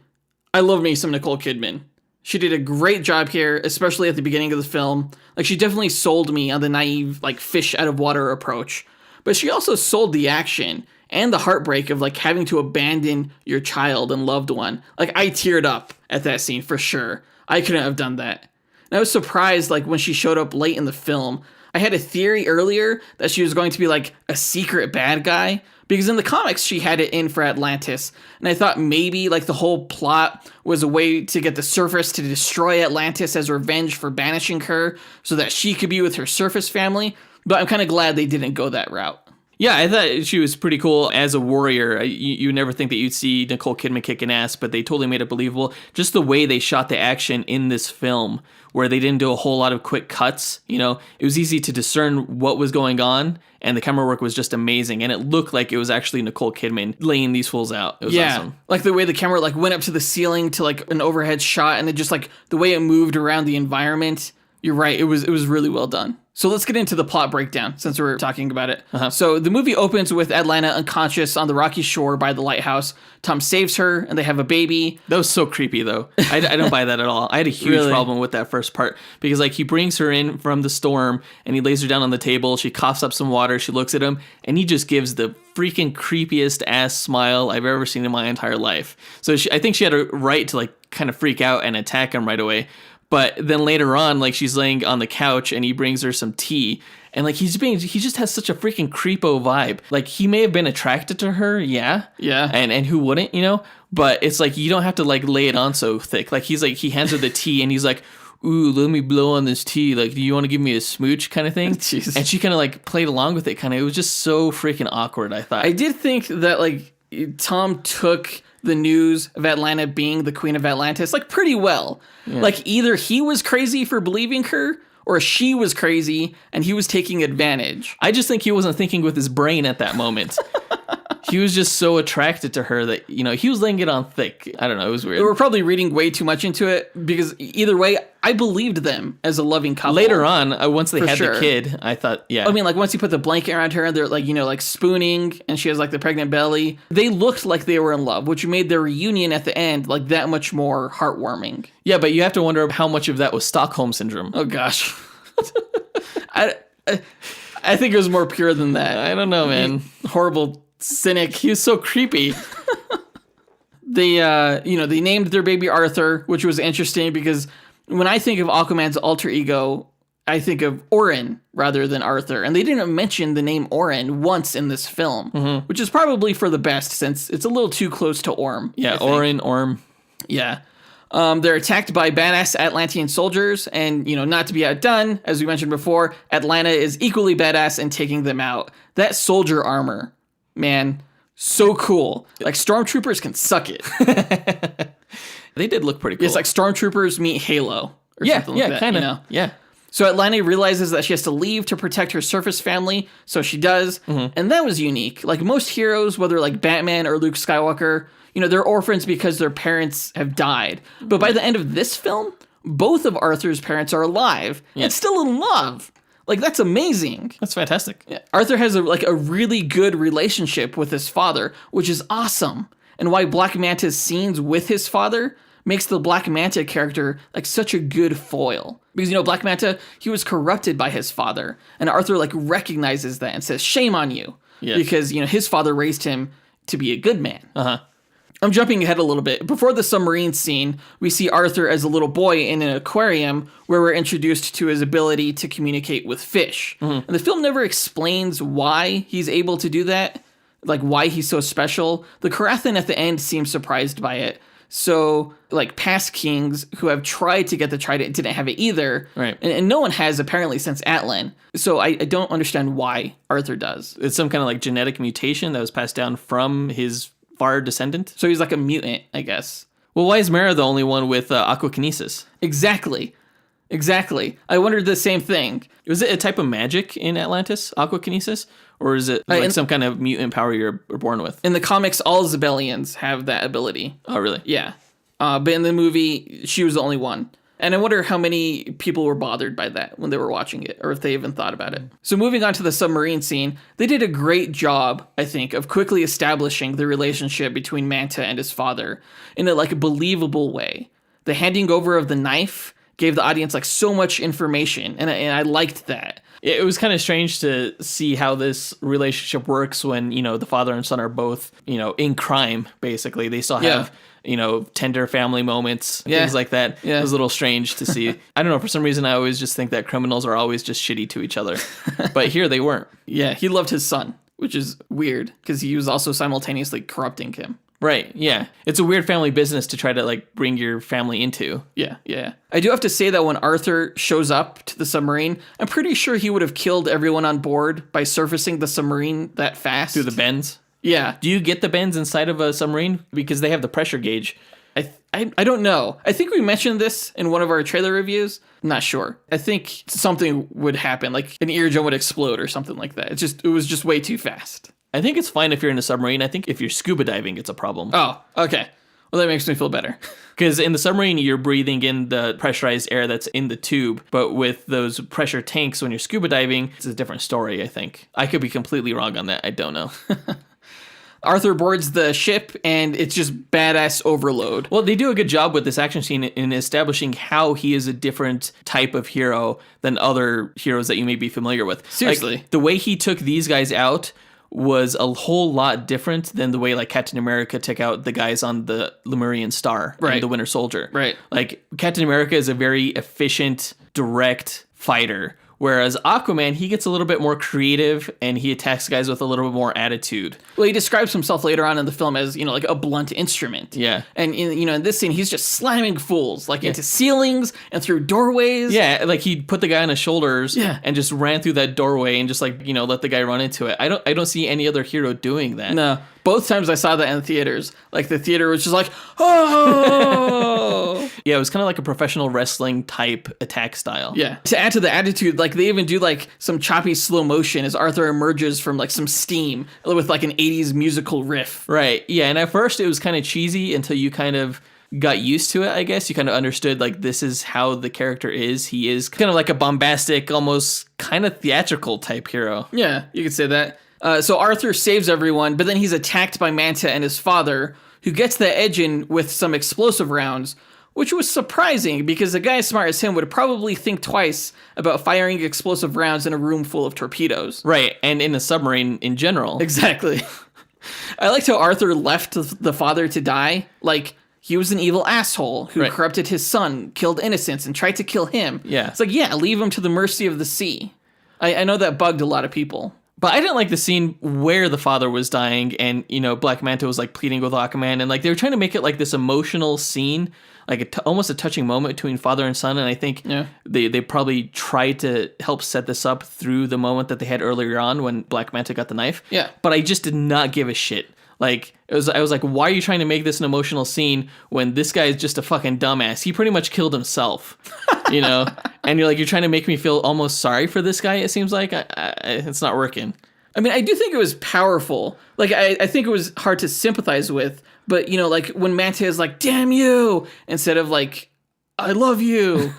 I love me some Nicole Kidman. She did a great job here, especially at the beginning of the film. Like, she definitely sold me on the naive, like, fish out of water approach. But she also sold the action and the heartbreak of, like, having to abandon your child and loved one. Like, I teared up at that scene for sure. I couldn't have done that. And I was surprised, like, when she showed up late in the film. I had a theory earlier that she was going to be, like, a secret bad guy. Because in the comics, she had it in for Atlantis. And I thought maybe, like, the whole plot was a way to get the Surface to destroy Atlantis as revenge for banishing her so that she could be with her Surface family. But I'm kind of glad they didn't go that route. Yeah, I thought she was pretty cool as a warrior. You never think that you'd see Nicole Kidman kicking ass, but they totally made it believable. Just the way they shot the action in this film, where they didn't do a whole lot of quick cuts. You know, it was easy to discern what was going on, and the camera work was just amazing. And it looked like it was actually Nicole Kidman laying these fools out. It was awesome. Like the way the camera like went up to the ceiling to like an overhead shot, and then just like the way it moved around the environment. You're right. It was really well done. So let's get into the plot breakdown since we're talking about it. So the movie opens with Atlanta unconscious on the rocky shore by the lighthouse. Tom saves her and they have a baby. That was so creepy though. I don't buy that at all. I had a huge problem with that first part because like he brings her in from the storm and he lays her down on the table. She coughs up some water. She looks at him and he just gives the freaking creepiest ass smile I've ever seen in my entire life. So I think she had a right to like kind of freak out and attack him right away. But then later on, like she's laying on the couch and he brings her some tea. And like he just has such a freaking creepo vibe. Like he may have been attracted to her, yeah. And who wouldn't, you know? But it's like you don't have to like lay it on so thick. Like he hands her the tea and he's like, ooh, let me blow on this tea. Like, do you want to give me a smooch kind of thing? Jesus. And she kind of like played along with it kind of. It was just so freaking awkward, I thought. I did think that like Tom took the news of Atlanta being the Queen of Atlantis like pretty well. Yeah. Like either he was crazy for believing her or she was crazy and he was taking advantage. I just think he wasn't thinking with his brain at that moment. He was just so attracted to her that, you know, he was laying it on thick. I don't know. It was weird. They were probably reading way too much into it because either way, I believed them as a loving couple. Later on, once they had the kid, I thought, yeah. I mean, like once you put the blanket around her and they're like, you know, like spooning and she has like the pregnant belly, they looked like they were in love, which made their reunion at the end like that much more heartwarming. Yeah, but you have to wonder how much of that was Stockholm Syndrome. Oh, gosh. I think it was more pure than that. I don't know, man. Horrible cynic. He was so creepy. They named their baby Arthur, which was interesting because when I think of Aquaman's alter ego, I think of Orin rather than Arthur. And they didn't mention the name Orin once in this film, which is probably for the best since it's a little too close to Orm. Yeah, Orm. Yeah. They're attacked by badass Atlantean soldiers, and, you know, not to be outdone, as we mentioned before, Atlanta is equally badass in taking them out. That soldier armor, man, so cool. Like, stormtroopers can suck it. They did look pretty cool. It's like stormtroopers meet Halo. Or something like that, kind of. You know? Yeah. So Atlanta realizes that she has to leave to protect her Surface family, so she does. And that was unique. Like most heroes, whether like Batman or Luke Skywalker, you know, they're orphans because their parents have died. But by the end of this film, both of Arthur's parents are alive and still in love. Like, that's amazing. That's fantastic. Yeah. Arthur has a really good relationship with his father, which is awesome. And why Black Manta's scenes with his father makes the Black Manta character like such a good foil. Because, you know, Black Manta, he was corrupted by his father. And Arthur like recognizes that and says, shame on you. Yes. Because, you know, his father raised him to be a good man. I'm jumping ahead a little bit. Before the submarine scene, we see Arthur as a little boy in an aquarium where we're introduced to his ability to communicate with fish. And the film never explains why he's able to do that, like why he's so special. The Karathan at the end seems surprised by it. So, like, past kings who have tried to get the trident didn't have it either. Right. And no one has, apparently, since Atlan. So I don't understand why Arthur does. It's some kind of, like, genetic mutation that was passed down from his far descendant. So he's like a mutant, I guess. Well, why is Mara the only one with aquakinesis? Exactly. I wondered the same thing. Was it a type of magic in Atlantis, aquakinesis? Or is it like some kind of mutant power you're born with? In the comics, all Zebellians have that ability. Oh, really? Yeah. But in the movie, she was the only one. And I wonder how many people were bothered by that when they were watching it, or if they even thought about it. So moving on to the submarine scene, they did a great job, I think, of quickly establishing the relationship between Manta and his father in a believable way. the handing over of the knife gave the audience like so much information, and I liked that. It was kind of strange to see how this relationship works when, the father and son are both, in crime, basically. They still have, tender family moments, things like that. Yeah. It was a little strange to see. I don't know, for some reason, I always just think that criminals are always just shitty to each other. But here they weren't. Yeah, he loved his son, which is weird because he was also simultaneously corrupting him. Right, yeah. It's a weird family business to try to, bring your family into. Yeah. I do have to say that when Arthur shows up to the submarine, I'm pretty sure he would have killed everyone on board by surfacing the submarine that fast. Through the bends? Yeah. Do you get the bends inside of a submarine? Because they have the pressure gauge. I don't know. I think we mentioned this in one of our trailer reviews. I'm not sure. I think something would happen, like an eardrum would explode or something like that. It was just way too fast. I think it's fine if you're in a submarine. I think if you're scuba diving, it's a problem. Oh, okay. Well, that makes me feel better. Because in the submarine, you're breathing in the pressurized air that's in the tube. But with those pressure tanks, when you're scuba diving, it's a different story, I think. I could be completely wrong on that. I don't know. Arthur boards the ship, and it's just badass overload. Well, they do a good job with this action scene in establishing how he is a different type of hero than other heroes that you may be familiar with. Seriously. The way he took these guys out was a whole lot different than the way Captain America took out the guys on the Lemurian Star, right, and the Winter Soldier. Right. Captain America is a very efficient, direct fighter, whereas Aquaman, he gets a little bit more creative and he attacks guys with a little bit more attitude. Well, he describes himself later on in the film as, a blunt instrument. Yeah. And, in this scene, he's just slamming fools, into ceilings and through doorways. Yeah, he'd put the guy on his shoulders and just ran through that doorway and just, let the guy run into it. I don't see any other hero doing that. No. Both times I saw that in theaters, the theater was just oh! Yeah, it was kind of like a professional wrestling type attack style. Yeah. To add to the attitude, they even do, some choppy slow motion as Arthur emerges from, some steam with, an 80s musical riff. Right, yeah, and at first it was kind of cheesy until you kind of got used to it, I guess. You kind of understood, this is how the character is. He is kind of like a bombastic, almost kind of theatrical type hero. Yeah, you could say that. So Arthur saves everyone, but then he's attacked by Manta and his father, who gets the edge in with some explosive rounds, which was surprising because a guy as smart as him would probably think twice about firing explosive rounds in a room full of torpedoes. Right, and in a submarine in general. Exactly. I liked how Arthur left the father to die. He was an evil asshole who corrupted his son, killed innocents, and tried to kill him. Yeah. It's leave him to the mercy of the sea. I know that bugged a lot of people. But I didn't like the scene where the father was dying and, Black Manta was pleading with Aquaman and they were trying to make it this emotional scene, almost a touching moment between father and son. And I think they probably tried to help set this up through the moment that they had earlier on when Black Manta got the knife. Yeah. But I just did not give a shit. I was why are you trying to make this an emotional scene when this guy is just a fucking dumbass? He pretty much killed himself, And you're trying to make me feel almost sorry for this guy. It seems like it's not working. I mean, I do think it was powerful. I think it was hard to sympathize with, but when Manta is damn you, instead of I love you,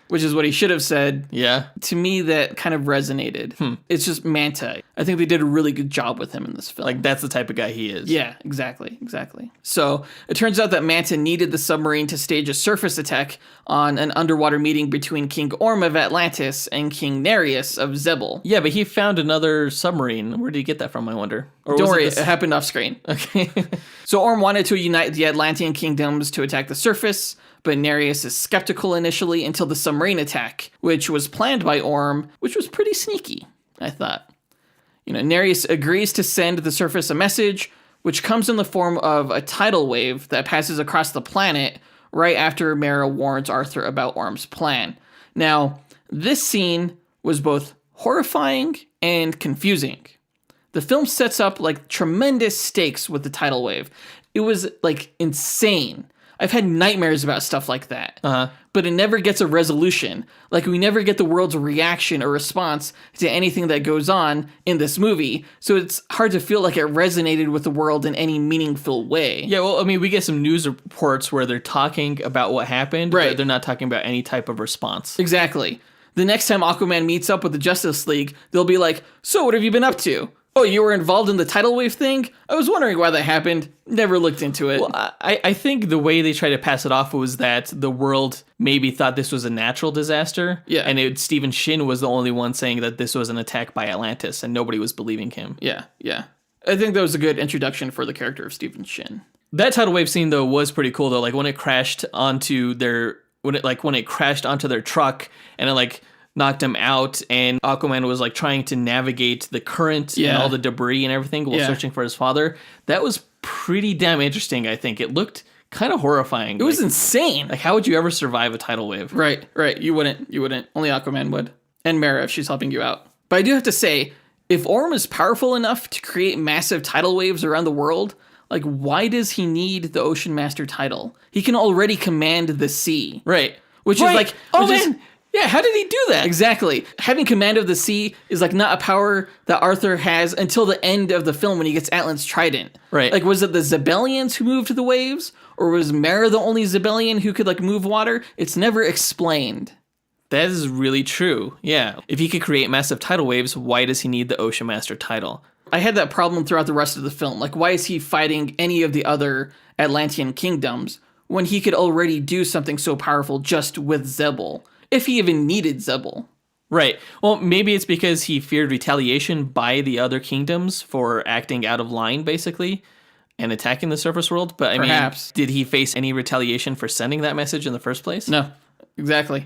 which is what he should have said. Yeah. To me, that kind of resonated. It's just Manta. I think they did a really good job with him in this film. That's the type of guy he is. Yeah, exactly. So it turns out that Manta needed the submarine to stage a surface attack on an underwater meeting between King Orm of Atlantis and King Nereus of Zebul. Yeah, but he found another submarine. Where did he get that from, I wonder? Or don't worry, it happened off screen. Okay. So Orm wanted to unite the Atlantean kingdoms to attack the surface, but Nereus is skeptical initially until the submarine attack, which was planned by Orm, which was pretty sneaky, I thought. Nereus agrees to send the surface a message, which comes in the form of a tidal wave that passes across the planet right after Mera warns Arthur about Orm's plan. Now, this scene was both horrifying and confusing. The film sets up tremendous stakes with the tidal wave. It was insane. I've had nightmares about stuff like that. But it never gets a resolution. We never get the world's reaction or response to anything that goes on in this movie. So it's hard to feel like it resonated with the world in any meaningful way. Yeah, well, I mean, we get some news reports where they're talking about what happened, but they're not talking about any type of response. Exactly. The next time Aquaman meets up with the Justice League, they'll be like, so what have you been up to? Oh, you were involved in the tidal wave thing? I was wondering why that happened. Never looked into it. Well, I think the way they tried to pass it off was that the world maybe thought this was a natural disaster. Yeah. And Stephen Shin was the only one saying that this was an attack by Atlantis, and nobody was believing him. Yeah. I think that was a good introduction for the character of Stephen Shin. That tidal wave scene, though, was pretty cool, though. Like, when it crashed onto their truck, and it, like, knocked him out, and Aquaman was like trying to navigate the current and all the debris and everything while searching for his father. That was pretty damn interesting, I think. It looked kind of horrifying. It was insane. Like, how would you ever survive a tidal wave? Right. You wouldn't. Only Aquaman would. And Mera if she's helping you out. But I do have to say, if Orm is powerful enough to create massive tidal waves around the world, like, why does he need the Ocean Master title? He can already command the sea. Right. Which is like, yeah, how did he do that? Exactly. Having command of the sea is like not a power that Arthur has until the end of the film when he gets Atlan's trident. Right. Like, was it the Zebellians who moved the waves? Or was Mera the only Zebellian who could, like, move water? It's never explained. That is really true. Yeah. If he could create massive tidal waves, why does he need the Ocean Master title? I had that problem throughout the rest of the film. Like, why is he fighting any of the other Atlantean kingdoms when he could already do something so powerful just with Zebul? If he even needed Zebul. Right. Well, maybe it's because he feared retaliation by the other kingdoms for acting out of line, basically, and attacking the surface world. But Perhaps. Did he face any retaliation for sending that message in the first place? No. Exactly.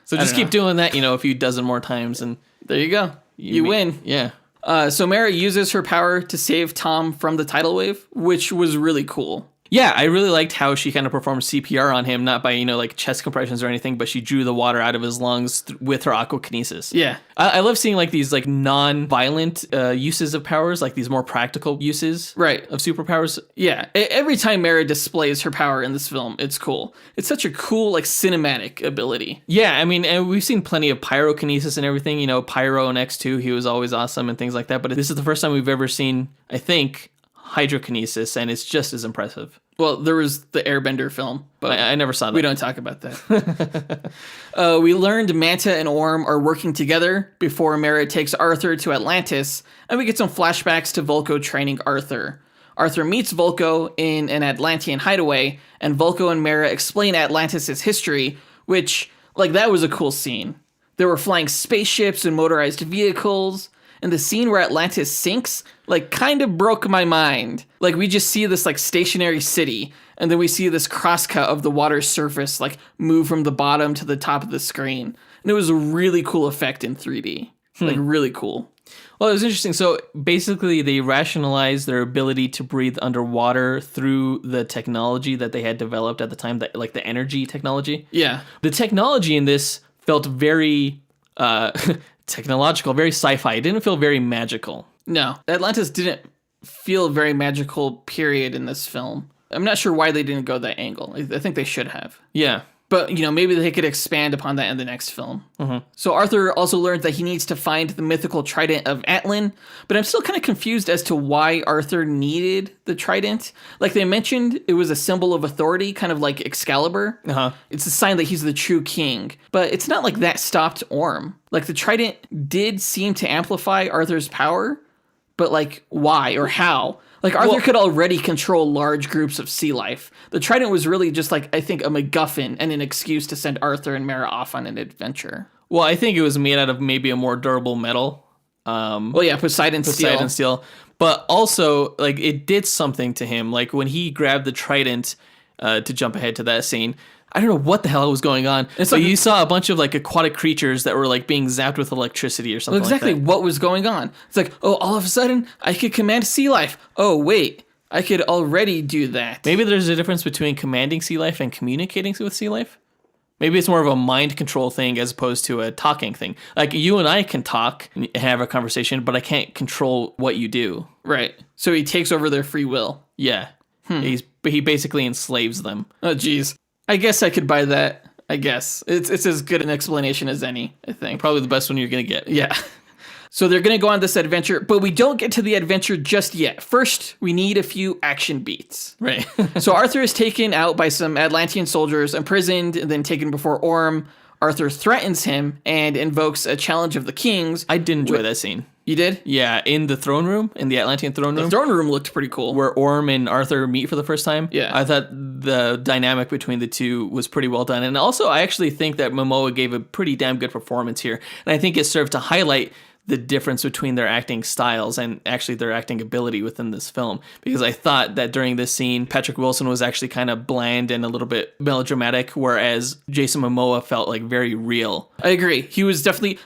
So just keep doing that, a few dozen more times, and there you go. You win. Yeah. So Mera uses her power to save Tom from the tidal wave, which was really cool. Yeah, I really liked how she kind of performed CPR on him, not by, like chest compressions or anything, but she drew the water out of his lungs with her aquakinesis. Yeah. I love seeing like these like non-violent uses of powers, like these more practical uses of superpowers. Yeah. Every time Mera displays her power in this film, it's cool. It's such a cool, like, cinematic ability. Yeah, and we've seen plenty of pyrokinesis and everything, Pyro in X2, he was always awesome and things like that, but this is the first time we've ever seen, I think, hydrokinesis, and it's just as impressive. Well, there was the Airbender film, but I never saw that. We don't talk about that. We learned Manta and Orm are working together before Mera takes Arthur to Atlantis, and we get some flashbacks to Vulko training Arthur. Arthur meets Vulko in an Atlantean hideaway, and Vulko and Mera explain Atlantis' history, which, like, that was a cool scene. There were flying spaceships and motorized vehicles, and the scene where Atlantis sinks, like, kind of broke my mind. Like, we just see this, like, stationary city, and then we see this crosscut of the water's surface, like, move from the bottom to the top of the screen. And it was a really cool effect in 3D. Like, really cool. Well, it was interesting. So, basically, they rationalized their ability to breathe underwater through the technology that they had developed at the time, that, like, the energy technology. Yeah. The technology in this felt very... technological, very sci-fi. It didn't feel very magical. No, Atlantis didn't feel very magical, period, in this film. I'm not sure why they didn't go that angle. I think they should have. Yeah. But, maybe they could expand upon that in the next film. Mm-hmm. So Arthur also learned that he needs to find the mythical trident of Atlan, but I'm still kind of confused as to why Arthur needed the trident. Like they mentioned, it was a symbol of authority, kind of like Excalibur. Uh-huh. It's a sign that he's the true king, but it's not like that stopped Orm. Like the trident did seem to amplify Arthur's power, but like why or how? Like, Arthur could already control large groups of sea life. The trident was really just, like, I think, a MacGuffin and an excuse to send Arthur and Mera off on an adventure. Well, I think it was made out of maybe a more durable metal. Poseidon steel. But also, like, it did something to him. Like, when he grabbed the trident, to jump ahead to that scene, I don't know what the hell was going on. So you saw a bunch of like aquatic creatures that were like being zapped with electricity or something like that. Exactly what was going on. It's like, oh, all of a sudden I could command sea life. Oh, wait, I could already do that. Maybe there's a difference between commanding sea life and communicating with sea life. Maybe it's more of a mind control thing as opposed to a talking thing. Like you and I can talk and have a conversation, but I can't control what you do. Right. So he takes over their free will. Yeah. He basically enslaves them. Oh, geez. I guess I could buy that. I guess. It's as good an explanation as any, I think. Probably the best one you're going to get. Yeah. So they're going to go on this adventure, but we don't get to the adventure just yet. First, we need a few action beats. Right. So Arthur is taken out by some Atlantean soldiers, imprisoned, and then taken before Orm. Arthur threatens him and invokes a challenge of the kings. I did enjoy that scene. You did? Yeah, in the throne room, in the Atlantean throne room. The throne room looked pretty cool. Where Orm and Arthur meet for the first time. Yeah. I thought the dynamic between the two was pretty well done. And also, I actually think that Momoa gave a pretty damn good performance here. And I think it served to highlight the difference between their acting styles and actually their acting ability within this film. Because I thought that during this scene, Patrick Wilson was actually kind of bland and a little bit melodramatic, whereas Jason Momoa felt like very real. I agree. He was definitely,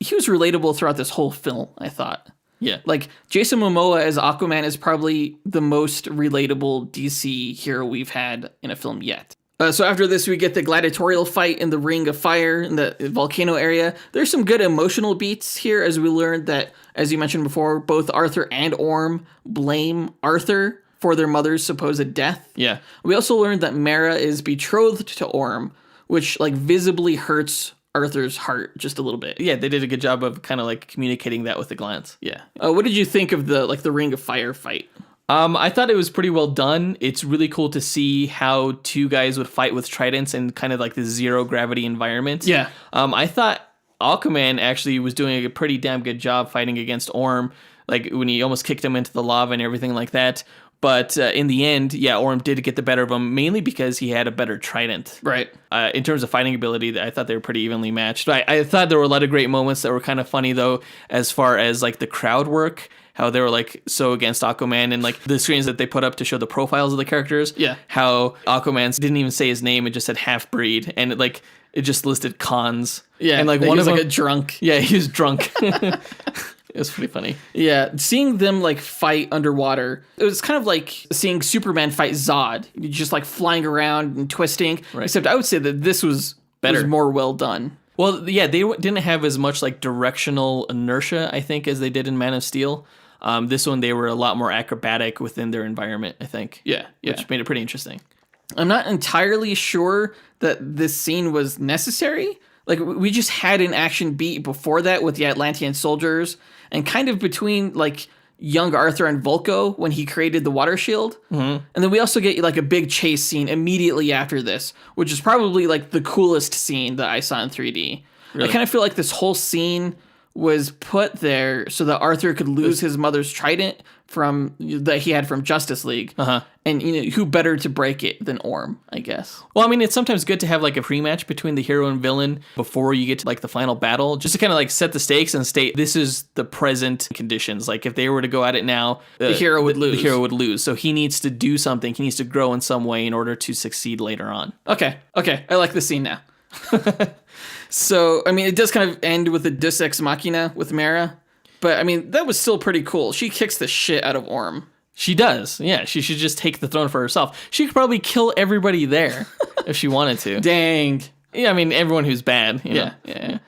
he was relatable throughout this whole film, I thought. Yeah. Like, Jason Momoa as Aquaman is probably the most relatable DC hero we've had in a film yet. So after this, we get the gladiatorial fight in the Ring of Fire in the volcano area. There's some good emotional beats here, as we learned that, as you mentioned before, both Arthur and Orm blame Arthur for their mother's supposed death. Yeah. We also learned that Mara is betrothed to Orm, which, like, visibly hurts Arthur's heart just a little bit. Yeah, they did a good job of kind of like communicating that with a glance. Yeah. What did you think of the Ring of Fire fight? I thought it was pretty well done. It's really cool to see how two guys would fight with tridents in kind of like the zero gravity environment. Yeah. I thought Aquaman actually was doing a pretty damn good job fighting against Orm, like when he almost kicked him into the lava and everything like that. But in the end, yeah, Orm did get the better of him, mainly because he had a better trident. Right. In terms of fighting ability, I thought they were pretty evenly matched. I thought there were a lot of great moments that were kind of funny, though, as far as like the crowd work, how they were like so against Aquaman, and like the screens that they put up to show the profiles of the characters. Yeah. How Aquaman didn't even say his name, it just said half-breed, and it just listed cons. Yeah. And like one one of of them, them, a drunk. yeah, he was drunk. It was pretty funny. Yeah, seeing them like fight underwater, it was kind of like seeing Superman fight Zod, just like flying around and twisting. Right. Except I would say that this was Better. was more well done. Well, yeah, they didn't have as much like directional inertia, I think, as they did in Man of Steel. This one, they were a lot more acrobatic within their environment, I think. Yeah. Which made it pretty interesting. I'm not entirely sure that this scene was necessary. Like, we just had an action beat before that with the Atlantean soldiers, and kind of between, like, young Arthur and Volko when he created the water shield. Mm-hmm. And then we also get, like, a big chase scene immediately after this, which is probably, like, the coolest scene that I saw in 3D. Really? I kind of feel like this whole scene was put there so that Arthur could lose his mother's trident that he had from Justice League. Uh-huh. And who better to break it than Orm, I guess. Well, it's sometimes good to have like a pre-match between the hero and villain before you get to like the final battle, just to kind of like set the stakes and state this is the present conditions. Like if they were to go at it now, the hero would lose. The hero would lose. So he needs to do something. He needs to grow in some way in order to succeed later on. Okay. I like the scene now. So, it does kind of end with a Deus Ex Machina with Mara. But, that was still pretty cool. She kicks the shit out of Orm. She does. Yeah, she should just take the throne for herself. She could probably kill everybody there if she wanted to. Dang. Yeah, everyone who's bad. You know?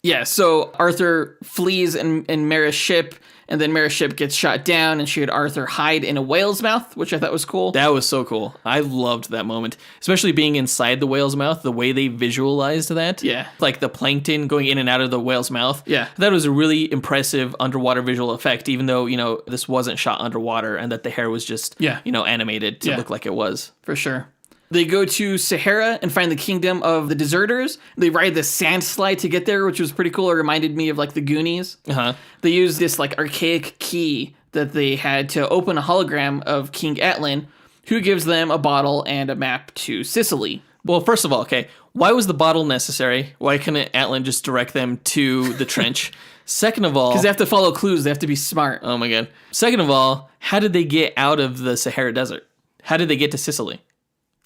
Yeah, so Arthur flees in Mara's ship, and then Mara's ship gets shot down, and she had Arthur hide in a whale's mouth, which I thought was cool. That was so cool. I loved that moment, especially being inside the whale's mouth, the way they visualized that. Yeah. Like the plankton going in and out of the whale's mouth. Yeah. That was a really impressive underwater visual effect, even though, this wasn't shot underwater and that the hair was just, animated to look like it was. For sure. They go to Sahara and find the kingdom of the deserters. They ride the sand slide to get there, which was pretty cool. It reminded me of like the Goonies. Uh-huh. They use this like archaic key that they had to open a hologram of King Atlan, who gives them a bottle and a map to Sicily. Well, first of all, okay, why was the bottle necessary? Why couldn't Atlan just direct them to the trench? Second of all... Because they have to follow clues. They have to be smart. Oh my god. Second of all, how did they get out of the Sahara Desert? How did they get to Sicily?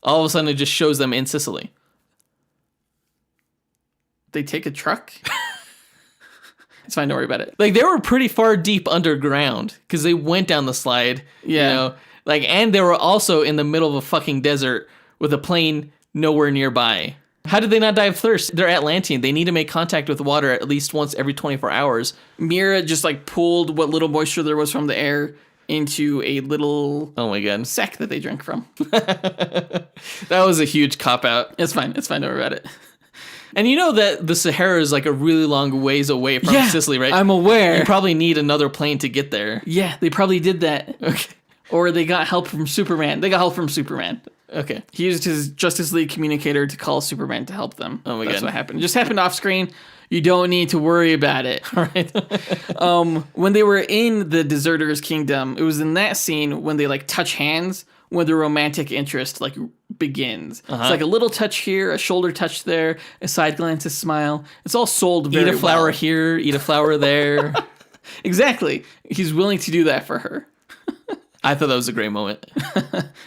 All of a sudden, it just shows them in Sicily. They take a truck? It's fine, don't worry about it. Like, they were pretty far deep underground, because they went down the slide. Yeah. And they were also in the middle of a fucking desert with a plane nowhere nearby. How did they not die of thirst? They're Atlantean. They need to make contact with water at least once every 24 hours. Mira just, pulled what little moisture there was from the air into a little sack that they drank from. That was a huge cop-out. It's fine, don't worry about it. And you know that the Sahara is a really long ways away from Sicily, right? I'm aware. You probably need another plane to get there. Yeah, they probably did that. Okay. Or they got help from Superman. They got help from Superman. Okay. He used his Justice League communicator to call Superman to help them. Oh my That's God. what happened. It just happened off screen. You don't need to worry about it. All right. When they were in the Deserters' Kingdom, it was in that scene when they like touch hands when the romantic interest like begins. It's like a little touch here, a shoulder touch there, a side glance, a smile. It's all sold very Eat a flower well. here, eat a flower there. Exactly. He's willing to do that for her. I thought that was a great moment.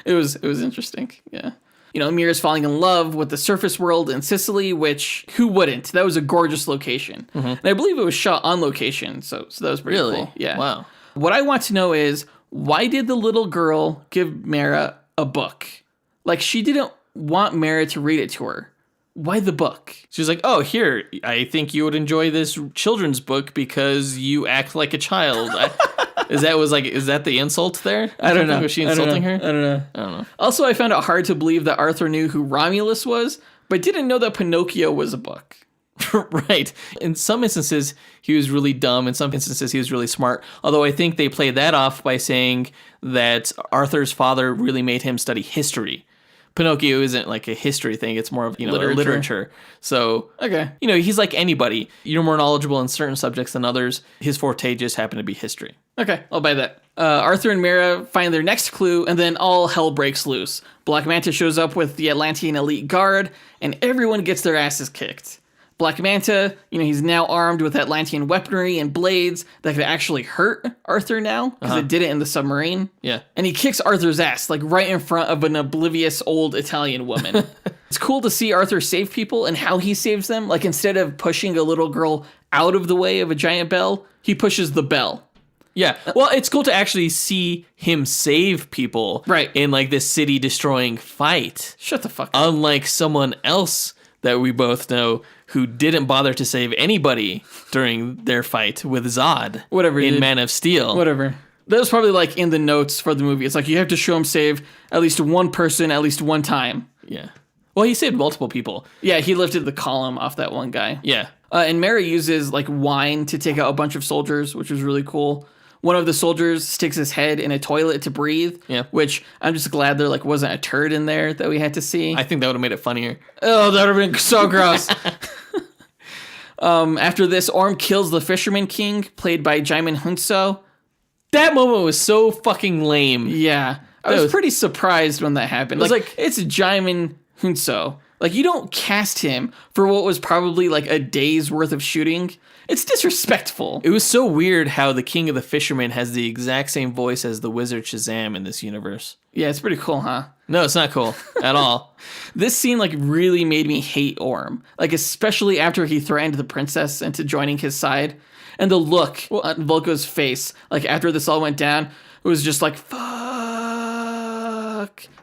It was interesting. Yeah. You know, Mira's falling in love with the surface world in Sicily, which who wouldn't? That was a gorgeous location. And I believe it was shot on location, so that was pretty Really? cool. Yeah. Wow. What I want to know is, why did the little girl give Mara a book? Like, she didn't want Mara to read it to her. Why the book? She's like, oh, here, I think you would enjoy this children's book because you act like a child. Is that the insult there? I don't know. Was she insulting her? I don't know. I don't know. Also, I found it hard to believe that Arthur knew who Romulus was, but didn't know that Pinocchio was a book. Right. In some instances, he was really dumb. In some instances, he was really smart. Although I think they played that off by saying that Arthur's father really made him study history. Pinocchio isn't like a history thing. It's more of, literature. So, Okay. He's like anybody. You're more knowledgeable in certain subjects than others. His forte just happened to be history. Okay, I'll buy that. Arthur and Mara find their next clue, and then all hell breaks loose. Black Manta shows up with the Atlantean elite guard, and everyone gets their asses kicked. Black Manta, he's now armed with Atlantean weaponry and blades that could actually hurt Arthur now, because it did it in the submarine. Yeah. And he kicks Arthur's ass, like right in front of an oblivious old Italian woman. It's cool to see Arthur save people and how he saves them. Like, instead of pushing a little girl out of the way of a giant bell, he pushes the bell. Yeah. Well, it's cool to actually see him save people Right. in like this city destroying fight. Shut the fuck up. Unlike someone else that we both know who didn't bother to save anybody during their fight with Zod. Whatever, in dude. Man of Steel. Whatever. That was probably like in the notes for the movie. It's like you have to show him save at least one person at least one time. Yeah. Well, he saved multiple people. Yeah, he lifted the column off that one guy. Yeah. And Mary uses like wine to take out a bunch of soldiers, which was really cool. One of the soldiers sticks his head in a toilet to breathe. Yeah. Which I'm just glad there like wasn't a turd in there that we had to see. I think that would have made it funnier. Oh, that would have been so gross. After this, Orm kills the Fisherman King, played by Jaimin Hunso. That moment was so fucking lame. Yeah. I was pretty surprised when that happened. was Like, like- it's Jaimin Hunso. Like, you don't cast him for what was probably like a day's worth of shooting. It's disrespectful. It was so weird how the King of the Fishermen has the exact same voice as the Wizard Shazam in this universe. Yeah, it's pretty cool, huh? No, it's not cool at all. This scene like really made me hate Orm. Like, especially after he threatened the princess into joining his side. And the look on Volko's face, like after this all went down, it was just like, fuck.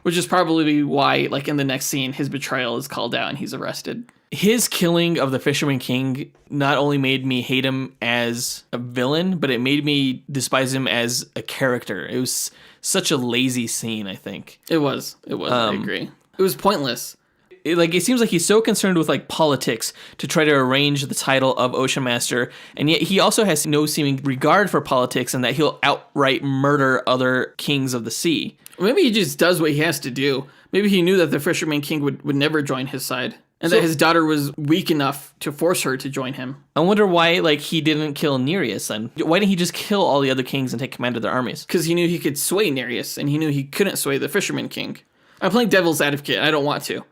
Which is probably why, like, in the next scene, his betrayal is called out and he's arrested. His killing of the Fisherman King not only made me hate him as a villain, but it made me despise him as a character. It was such a lazy scene, I think. It was. I agree. It was pointless. It seems like he's so concerned with like politics to try to arrange the title of Ocean Master, and yet he also has no seeming regard for politics, and that he'll outright murder other kings of the sea. Maybe he just does what he has to do. Maybe he knew that the Fisherman King would never join his side, and that his daughter was weak enough to force her to join him. I wonder why like he didn't kill Nereus then. Why didn't he just kill all the other kings and take command of their armies? Because he knew he could sway Nereus, and he knew he couldn't sway the Fisherman King. I'm playing devil's advocate. I don't want to.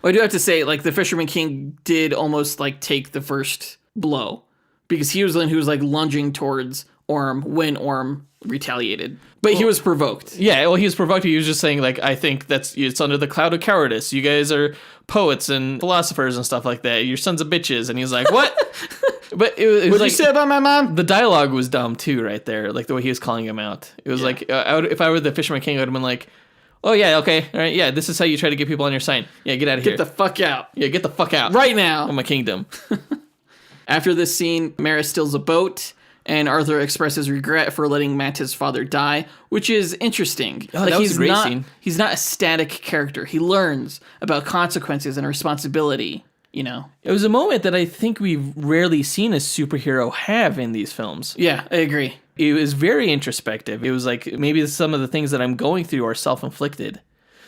I do have to say, like, the Fisherman King did almost, like, take the first blow. Because he was the one who was, like, lunging towards Orm when Orm retaliated. But he was provoked. Yeah, well, he was provoked. He was just saying, like, I think it's under the cloud of cowardice. You guys are poets and philosophers and stuff like that. You're sons of bitches. And he's like, what? But it was What'd like, you say about my mom? the dialogue was dumb, too, right there. Like, the way he was calling him out. It was like, if I were the Fisherman King, I would have been like, oh, yeah, okay, all right, yeah, this is how you try to get people on your side. Yeah, get out of here. Get the fuck out. Yeah, get the fuck out. Right now. Of my kingdom. After this scene, Mara steals a boat, and Arthur expresses regret for letting Manta's father die, which is interesting. Oh, that was a great scene. He's not a static character. He learns about consequences and responsibility, you know? It was a moment that I think we've rarely seen a superhero have in these films. Yeah, I agree. It was very introspective. It was like, maybe some of the things that I'm going through are self-inflicted.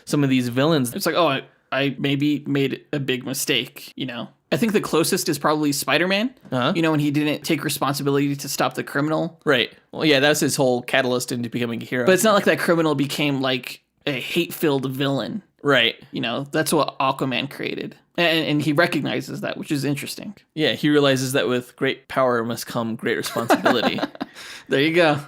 some of these villains. It's like, oh, I maybe made a big mistake, you know? I think the closest is probably Spider-Man, you know, when he didn't take responsibility to stop the criminal. Right. Well, yeah, that's his whole catalyst into becoming a hero. But it's not like that criminal became like a hate-filled villain. Right. You know, that's what Aquaman created. And he recognizes that, which is interesting. Yeah, he realizes that with great power must come great responsibility. There you go.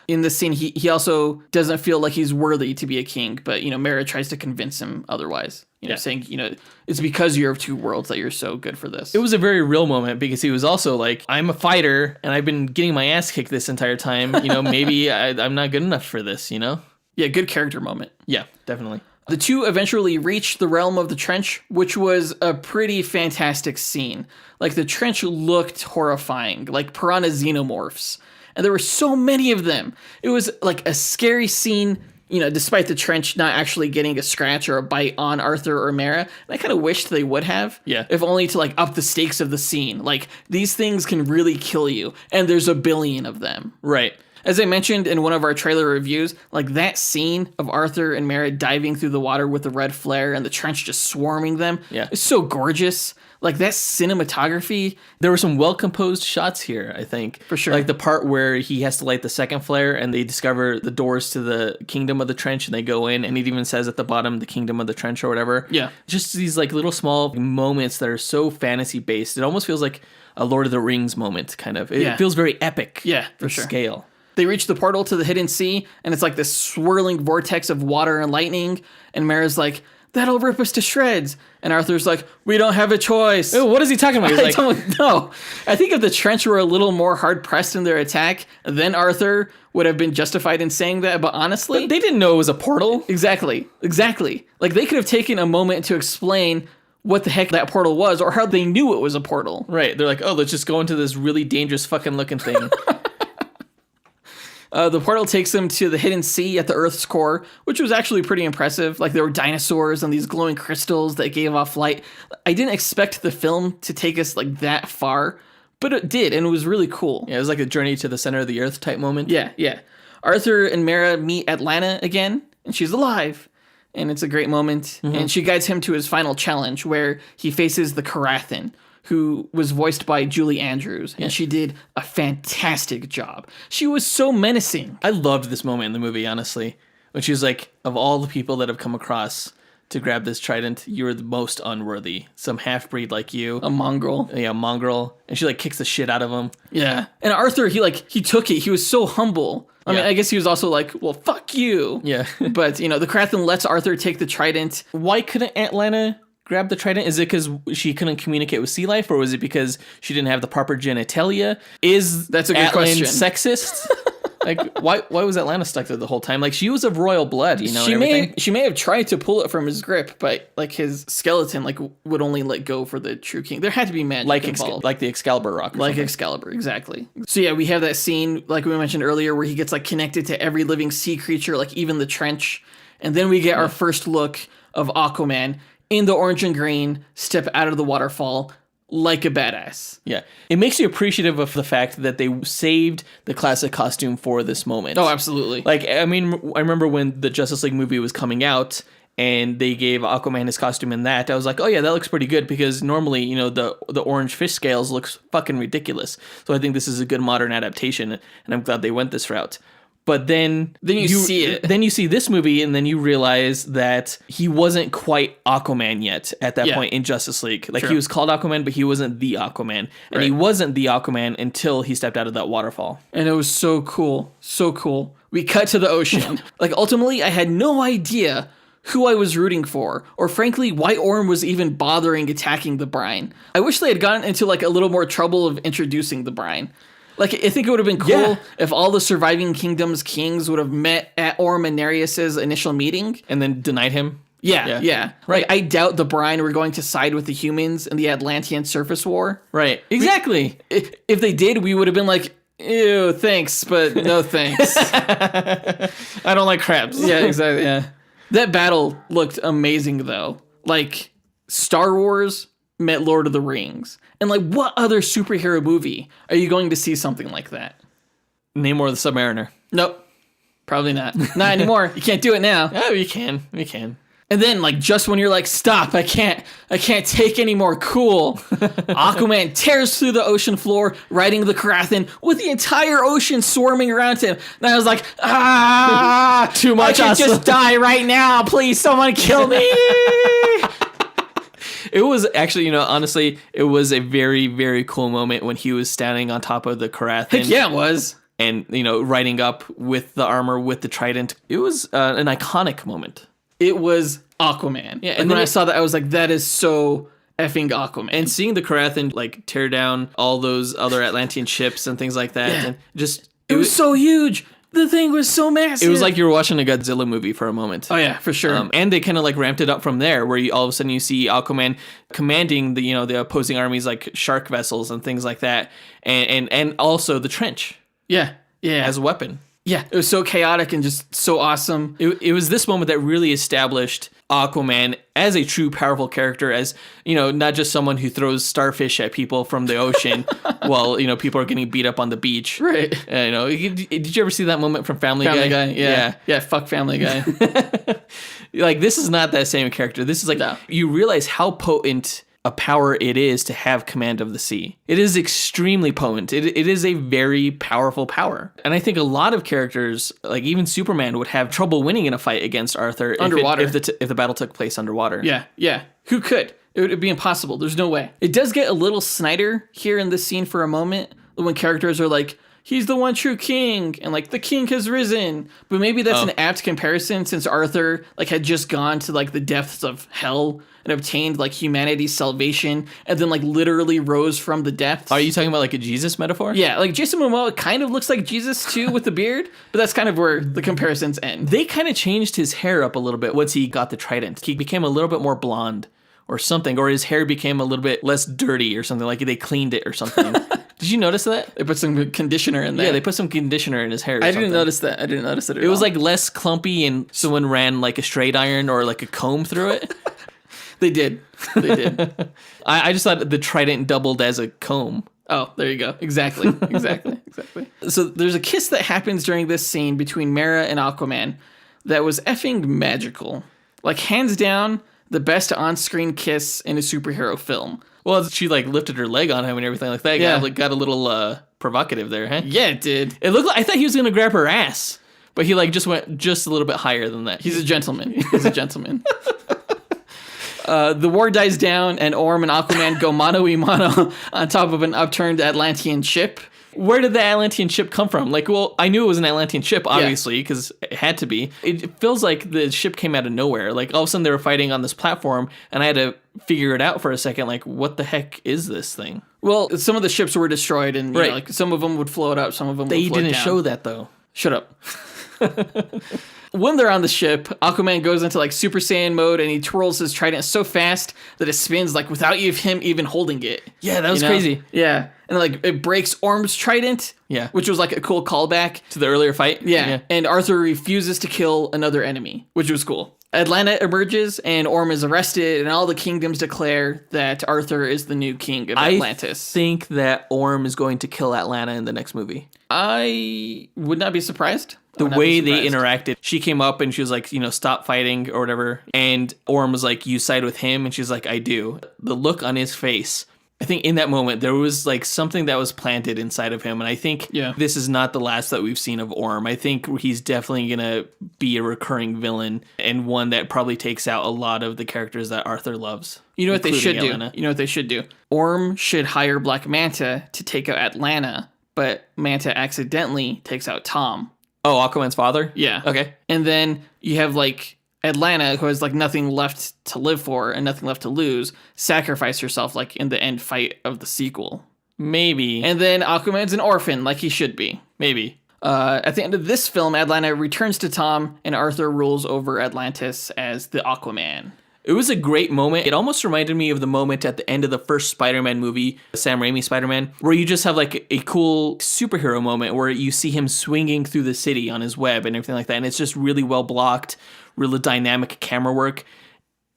In this scene, he also doesn't feel like he's worthy to be a king, but, you know, Mera tries to convince him otherwise. You know, saying, you know, it's because you're of two worlds that you're so good for this. It was a very real moment because he was also like, I'm a fighter and I've been getting my ass kicked this entire time. You know, maybe I'm not good enough for this, you know? Yeah, good character moment. Yeah, definitely. The two eventually reach the realm of the trench, which was a pretty fantastic scene. Like, the trench looked horrifying, like piranha xenomorphs. And there were so many of them. It was like a scary scene, you know, despite the trench not actually getting a scratch or a bite on Arthur or Mera. And I kind of wished they would have. Yeah. If only to, like, up the stakes of the scene. Like, these things can really kill you. And there's a billion of them. Right. As I mentioned in one of our trailer reviews, like that scene of Arthur and Mera diving through the water with the red flare and the trench just swarming them, is so gorgeous. Like that cinematography. There were some well-composed shots here, I think. For sure. Like the part where he has to light the second flare and they discover the doors to the kingdom of the trench and they go in and it even says at the bottom, the kingdom of the trench or whatever. Yeah. Just these like little small moments that are so fantasy-based. It almost feels like a Lord of the Rings moment, kind of. It feels very epic. Yeah, for sure. Scale. They reach the portal to the hidden sea, and it's like this swirling vortex of water and lightning, and Mera's like, that'll rip us to shreds. And Arthur's like, we don't have a choice. Oh, what is he talking about? He's I don't know. I think if the trench were a little more hard-pressed in their attack, then Arthur would have been justified in saying that, but honestly... But they didn't know it was a portal. Exactly. Like, they could have taken a moment to explain what the heck that portal was, or how they knew it was a portal. Right. They're like, oh, let's just go into this really dangerous fucking looking thing. The portal takes them to the hidden sea at the Earth's core, which was actually pretty impressive. Like, there were dinosaurs and these glowing crystals that gave off light. I didn't expect the film to take us, like, that far, but it did, and it was really cool. Yeah, it was like a journey to the center of the Earth type moment. Yeah. Arthur and Mera meet Atlanta again, and she's alive. And it's a great moment. Mm-hmm. And she guides him to his final challenge, where he faces the Karathan, who was voiced by Julie Andrews, and she did a fantastic job. She was so menacing. I loved this moment in the movie, honestly. When she was like, of all the people that have come across to grab this trident, you're the most unworthy. Some half-breed like you. A mongrel. Yeah, a mongrel. And she like kicks the shit out of him. Yeah. And Arthur, he took it. He was so humble. I mean, I guess he was also like, well, fuck you. Yeah. But, you know, the Karathan lets Arthur take the trident. Why couldn't Atlanta grab the trident? Is it because she couldn't communicate with sea life, or was it because she didn't have the proper genitalia? That's a good question. Sexist? Like, why was Atlanta stuck there the whole time? Like, she was of royal blood, you know. She may have tried to pull it from his grip, but like his skeleton would only let go for the true king. There had to be magic involved, like the Excalibur rock. Excalibur, exactly. So yeah, we have that scene like we mentioned earlier where he gets like connected to every living sea creature, like even the trench, and then we get our first look of Aquaman in the orange and green, step out of the waterfall like a badass. Yeah. It makes you appreciative of the fact that they saved the classic costume for this moment. Oh, absolutely. Like, I mean, I remember when the Justice League movie was coming out and they gave Aquaman his costume in that, I was like, oh yeah, that looks pretty good, because normally, you know, the orange fish scales looks fucking ridiculous. So I think this is a good modern adaptation, and I'm glad they went this route. But then you see it. Then you see this movie, and then you realize that he wasn't quite Aquaman yet at that point in Justice League. Like, he was called Aquaman, but he wasn't the Aquaman. And he wasn't the Aquaman until he stepped out of that waterfall. And it was so cool. So cool. We cut to the ocean. Like, ultimately, I had no idea who I was rooting for, or frankly, why Orm was even bothering attacking the brine. I wish they had gotten into, like, a little more trouble of introducing the brine. Like, I think it would have been cool if all the surviving kingdoms' kings would have met at Orm and Nereus's initial meeting. And then denied him? Yeah. Right. Like, I doubt the brine were going to side with the humans in the Atlantean surface war. Right. Exactly. If they did, we would have been like, ew, thanks, but no thanks. I don't like crabs. Yeah, exactly, yeah. That battle looked amazing, though. Like, Star Wars met Lord of the Rings. And, like, what other superhero movie are you going to see something like that? Namor the Submariner. Nope. Probably not. Not anymore. You can't do it now. Oh, you can. We can. And then, like, just when you're like, stop, I can't take any more cool, Aquaman tears through the ocean floor, riding the Karathan with the entire ocean swarming around him. And I was like, too much. I could just die right now. Please, someone kill me. It was actually, honestly, it was a very, very cool moment when he was standing on top of the Karathan. Heck yeah, it was. And, riding up with the armor, with the trident. It was an iconic moment. It was Aquaman. Yeah, and when I saw that, I was like, that is so effing Aquaman. And seeing the Karathan, like, tear down all those other Atlantean ships and things like that. And just... It was so huge. The thing was so massive. It was like you were watching a Godzilla movie for a moment. Oh, yeah, for sure. And they kind of, like, ramped it up from there, where all of a sudden you see Aquaman commanding the, the opposing armies, like, shark vessels and things like that. And also the trench. Yeah. As a weapon. Yeah, it was so chaotic and just so awesome. It was this moment that really established Aquaman as a true powerful character, as, not just someone who throws starfish at people from the ocean while, people are getting beat up on the beach. Right. Did you ever see that moment from Family Guy? Yeah, fuck Family Guy. Like, this is not that same character. This is like, you realize how potent a power it is to have command of the sea. It is extremely potent. It is a very powerful power. And I think a lot of characters, like even Superman, would have trouble winning in a fight against Arthur underwater if the battle took place underwater. Yeah. Who could? It would be impossible. There's no way. It does get a little Snyder here in this scene for a moment when characters are like, he's the one true king, and like the king has risen. But maybe that's an apt comparison, since Arthur like had just gone to like the depths of hell and obtained like humanity's salvation, and then like literally rose from the depths. Are you talking about like a Jesus metaphor? Yeah, like Jason Momoa kind of looks like Jesus too with the beard, but that's kind of where the comparisons end. They kind of changed his hair up a little bit once he got the trident. He became a little bit more blonde or something, or his hair became a little bit less dirty or something, like they cleaned it or something. Did you notice that? They put some conditioner in there. Yeah, they put some conditioner in his hair. I didn't notice that. I didn't notice it at all. It was like less clumpy, and someone ran like a straight iron or like a comb through it. They did. I just thought the trident doubled as a comb. Oh, there you go. Exactly. So there's a kiss that happens during this scene between Mera and Aquaman that was effing magical. Like, hands down, the best on-screen kiss in a superhero film. Well, she like lifted her leg on him and everything like that. Yeah. Got a little provocative there, huh? Yeah, it did. It looked like, I thought he was gonna grab her ass, but he like just went just a little bit higher than that. He's a gentleman. The war dies down, and Orm and Aquaman go mano-a-mano on top of an upturned Atlantean ship. Where did the Atlantean ship come from? Like, well, I knew it was an Atlantean ship, obviously, because it had to be. It feels like the ship came out of nowhere. Like, all of a sudden they were fighting on this platform, and I had to figure it out for a second. Like, what the heck is this thing? Well, some of the ships were destroyed, and you know, like some of them would float up, some of them would float down. They didn't show that, though. Shut up. When they're on the ship, Aquaman goes into like Super Saiyan mode, and he twirls his trident so fast that it spins like without him even holding it. Yeah, that was crazy. Yeah, and like it breaks Orm's trident. Yeah, which was like a cool callback to the earlier fight. Yeah, and Arthur refuses to kill another enemy, which was cool. Atlanta emerges, and Orm is arrested, and all the kingdoms declare that Arthur is the new king of Atlantis. I think that Orm is going to kill Atlanta in the next movie. I would not be surprised. The way they interacted, she came up and she was like, stop fighting or whatever. And Orm was like, you side with him? And she's like, I do. The look on his face, I think in that moment, there was like something that was planted inside of him. And I think this is not the last that we've seen of Orm. I think he's definitely going to be a recurring villain, and one that probably takes out a lot of the characters that Arthur loves. You know what they should do? Orm should hire Black Manta to take out Atlanta, but Manta accidentally takes out Tom. Oh, Aquaman's father? Yeah. Okay. And then you have like Atlanta, who has like nothing left to live for and nothing left to lose, sacrifice herself like in the end fight of the sequel. Maybe. And then Aquaman's an orphan like he should be. Maybe. At the end of this film, Atlanta returns to Tom, and Arthur rules over Atlantis as the Aquaman. It was a great moment. It almost reminded me of the moment at the end of the first Spider-Man movie, Sam Raimi Spider-Man, where you just have like a cool superhero moment where you see him swinging through the city on his web and everything like that. And it's just really well blocked, really dynamic camera work.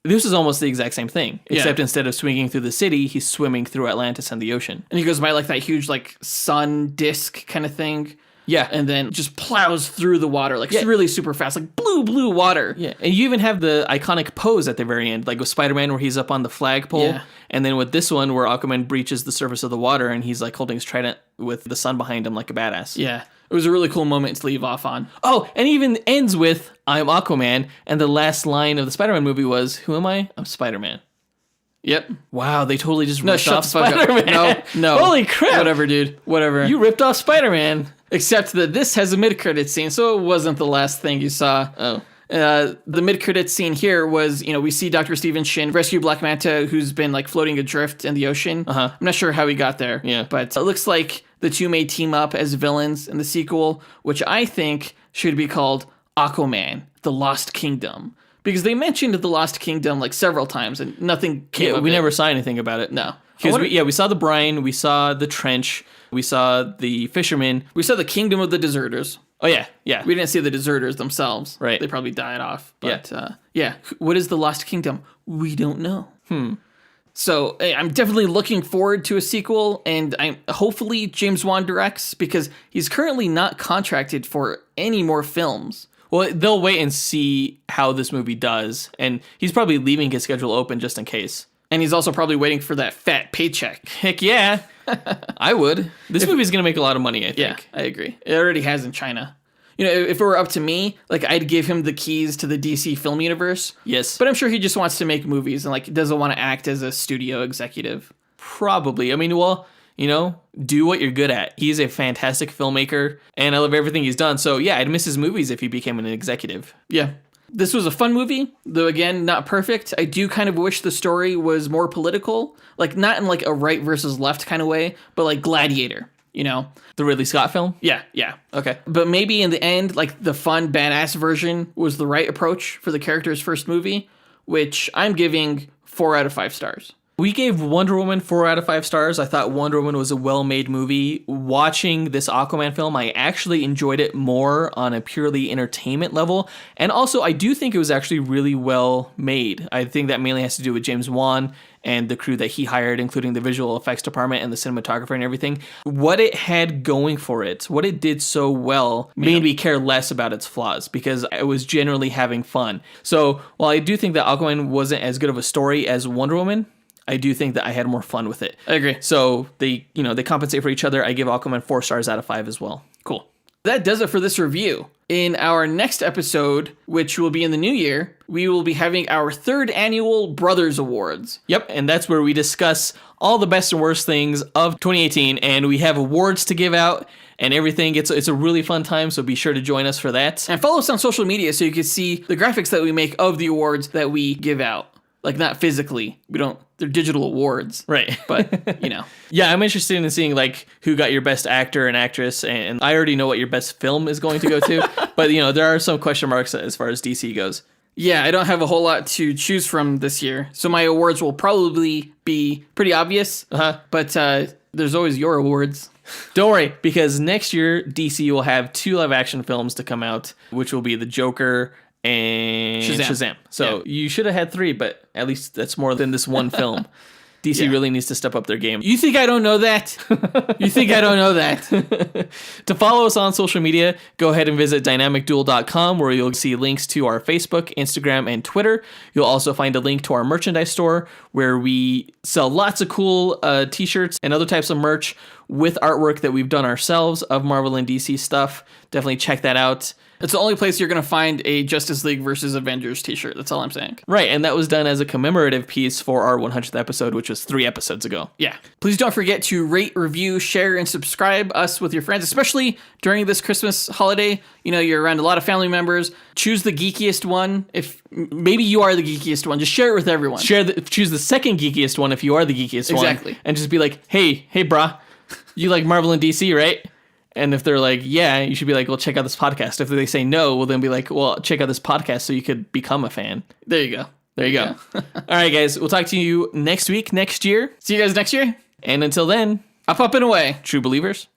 This is almost the exact same thing, except instead of swinging through the city, he's swimming through Atlantis and the ocean. And he goes by like that huge like sun disc kind of thing. Yeah. And then just plows through the water, like really super fast, like blue water. Yeah. And you even have the iconic pose at the very end, like with Spider-Man where he's up on the flagpole. Yeah. And then with this one where Aquaman breaches the surface of the water and he's like holding his trident with the sun behind him like a badass. Yeah. It was a really cool moment to leave off on. Oh, and it even ends with, I'm Aquaman. And the last line of the Spider-Man movie was, who am I? I'm Spider-Man. Yep. Wow, they totally just ripped off shut the fuck up. Spider-Man. No. Holy crap. Whatever, dude. Whatever. You ripped off Spider-Man. Except that this has a mid-credit scene, so it wasn't the last thing you saw. Oh. The mid-credit scene here was, we see Dr. Stephen Shin rescue Black Manta, who's been, like, floating adrift in the ocean. Uh-huh. I'm not sure how he got there. Yeah. But it looks like the two may team up as villains in the sequel, which I think should be called Aquaman, The Lost Kingdom. Because they mentioned the Lost Kingdom, like, several times, and nothing came of we it. never saw anything about it. No. Because we saw the brine, we saw the trench, we saw the fishermen. We saw the Kingdom of the Deserters. Oh, yeah. We didn't see the deserters themselves. Right. They probably died off. But, what is the Lost Kingdom? We don't know. So I'm definitely looking forward to a sequel, and hopefully James Wan directs, because he's currently not contracted for any more films. Well, they'll wait and see how this movie does, and he's probably leaving his schedule open just in case. And he's also probably waiting for that fat paycheck. Heck yeah. I would. This movie's going to make a lot of money, I think. Yeah, I agree. It already has in China. If it were up to me, like, I'd give him the keys to the DC film universe. Yes. But I'm sure he just wants to make movies and, like, doesn't want to act as a studio executive. Probably. I mean, well, do what you're good at. He's a fantastic filmmaker, and I love everything he's done. So, yeah, I'd miss his movies if he became an executive. Yeah. This was a fun movie, though, again, not perfect. I do kind of wish the story was more political. Like, not in, like, a right versus left kind of way, but, like, Gladiator, The Ridley Scott film? Yeah. Okay. But maybe in the end, like, the fun, badass version was the right approach for the character's first movie, which I'm giving 4 out of 5 stars. We gave Wonder Woman 4 out of 5 stars. I thought Wonder Woman was a well-made movie. Watching this Aquaman film, I actually enjoyed it more on a purely entertainment level. And also, I do think it was actually really well made. I think that mainly has to do with James Wan and the crew that he hired, including the visual effects department and the cinematographer and everything. What it had going for it, what it did so well, made me care less about its flaws because I was generally having fun. So while I do think that Aquaman wasn't as good of a story as Wonder Woman, I do think that I had more fun with it. I agree. So they compensate for each other. I give Aquaman 4 stars out of 5 as well. Cool. That does it for this review. In our next episode, which will be in the new year, we will be having our 3rd annual Brothers Awards. Yep, and that's where we discuss all the best and worst things of 2018, and we have awards to give out and everything. It's a really fun time, so be sure to join us for that. And follow us on social media so you can see the graphics that we make of the awards that we give out. Like, not physically. They're digital awards. Right. But, Yeah, I'm interested in seeing, like, who got your best actor and actress, and I already know what your best film is going to go to. But, there are some question marks as far as DC goes. Yeah, I don't have a whole lot to choose from this year, so my awards will probably be pretty obvious. But there's always your awards. Don't worry, because next year, DC will have 2 live-action films to come out, which will be The Joker and Shazam. So you should have had 3, but at least that's more than this one film. DC really needs to step up their game. You think I don't know that? You think I don't know that? To follow us on social media, go ahead and visit dynamicduel.com where you'll see links to our Facebook, Instagram, and Twitter. You'll also find a link to our merchandise store where we sell lots of cool t-shirts and other types of merch with artwork that we've done ourselves of Marvel and DC stuff. Definitely check that out. It's the only place you're going to find a Justice League versus Avengers t-shirt. That's all I'm saying. Right, and that was done as a commemorative piece for our 100th episode, which was 3 episodes ago. Yeah. Please don't forget to rate, review, share, and subscribe us with your friends, especially during this Christmas holiday. You're around a lot of family members. Choose the geekiest one. If maybe you are the geekiest one, just share it with everyone. Choose the second geekiest one if you are the geekiest one. Exactly. And just be like, hey, brah, you like Marvel and DC, right? And if they're like, yeah, you should be like, well, check out this podcast. If they say no, we'll then be like, well, check out this podcast so you could become a fan. There you go. There you go. All right, guys. We'll talk to you next week, next year. See you guys next year. And until then, up and away. true believers.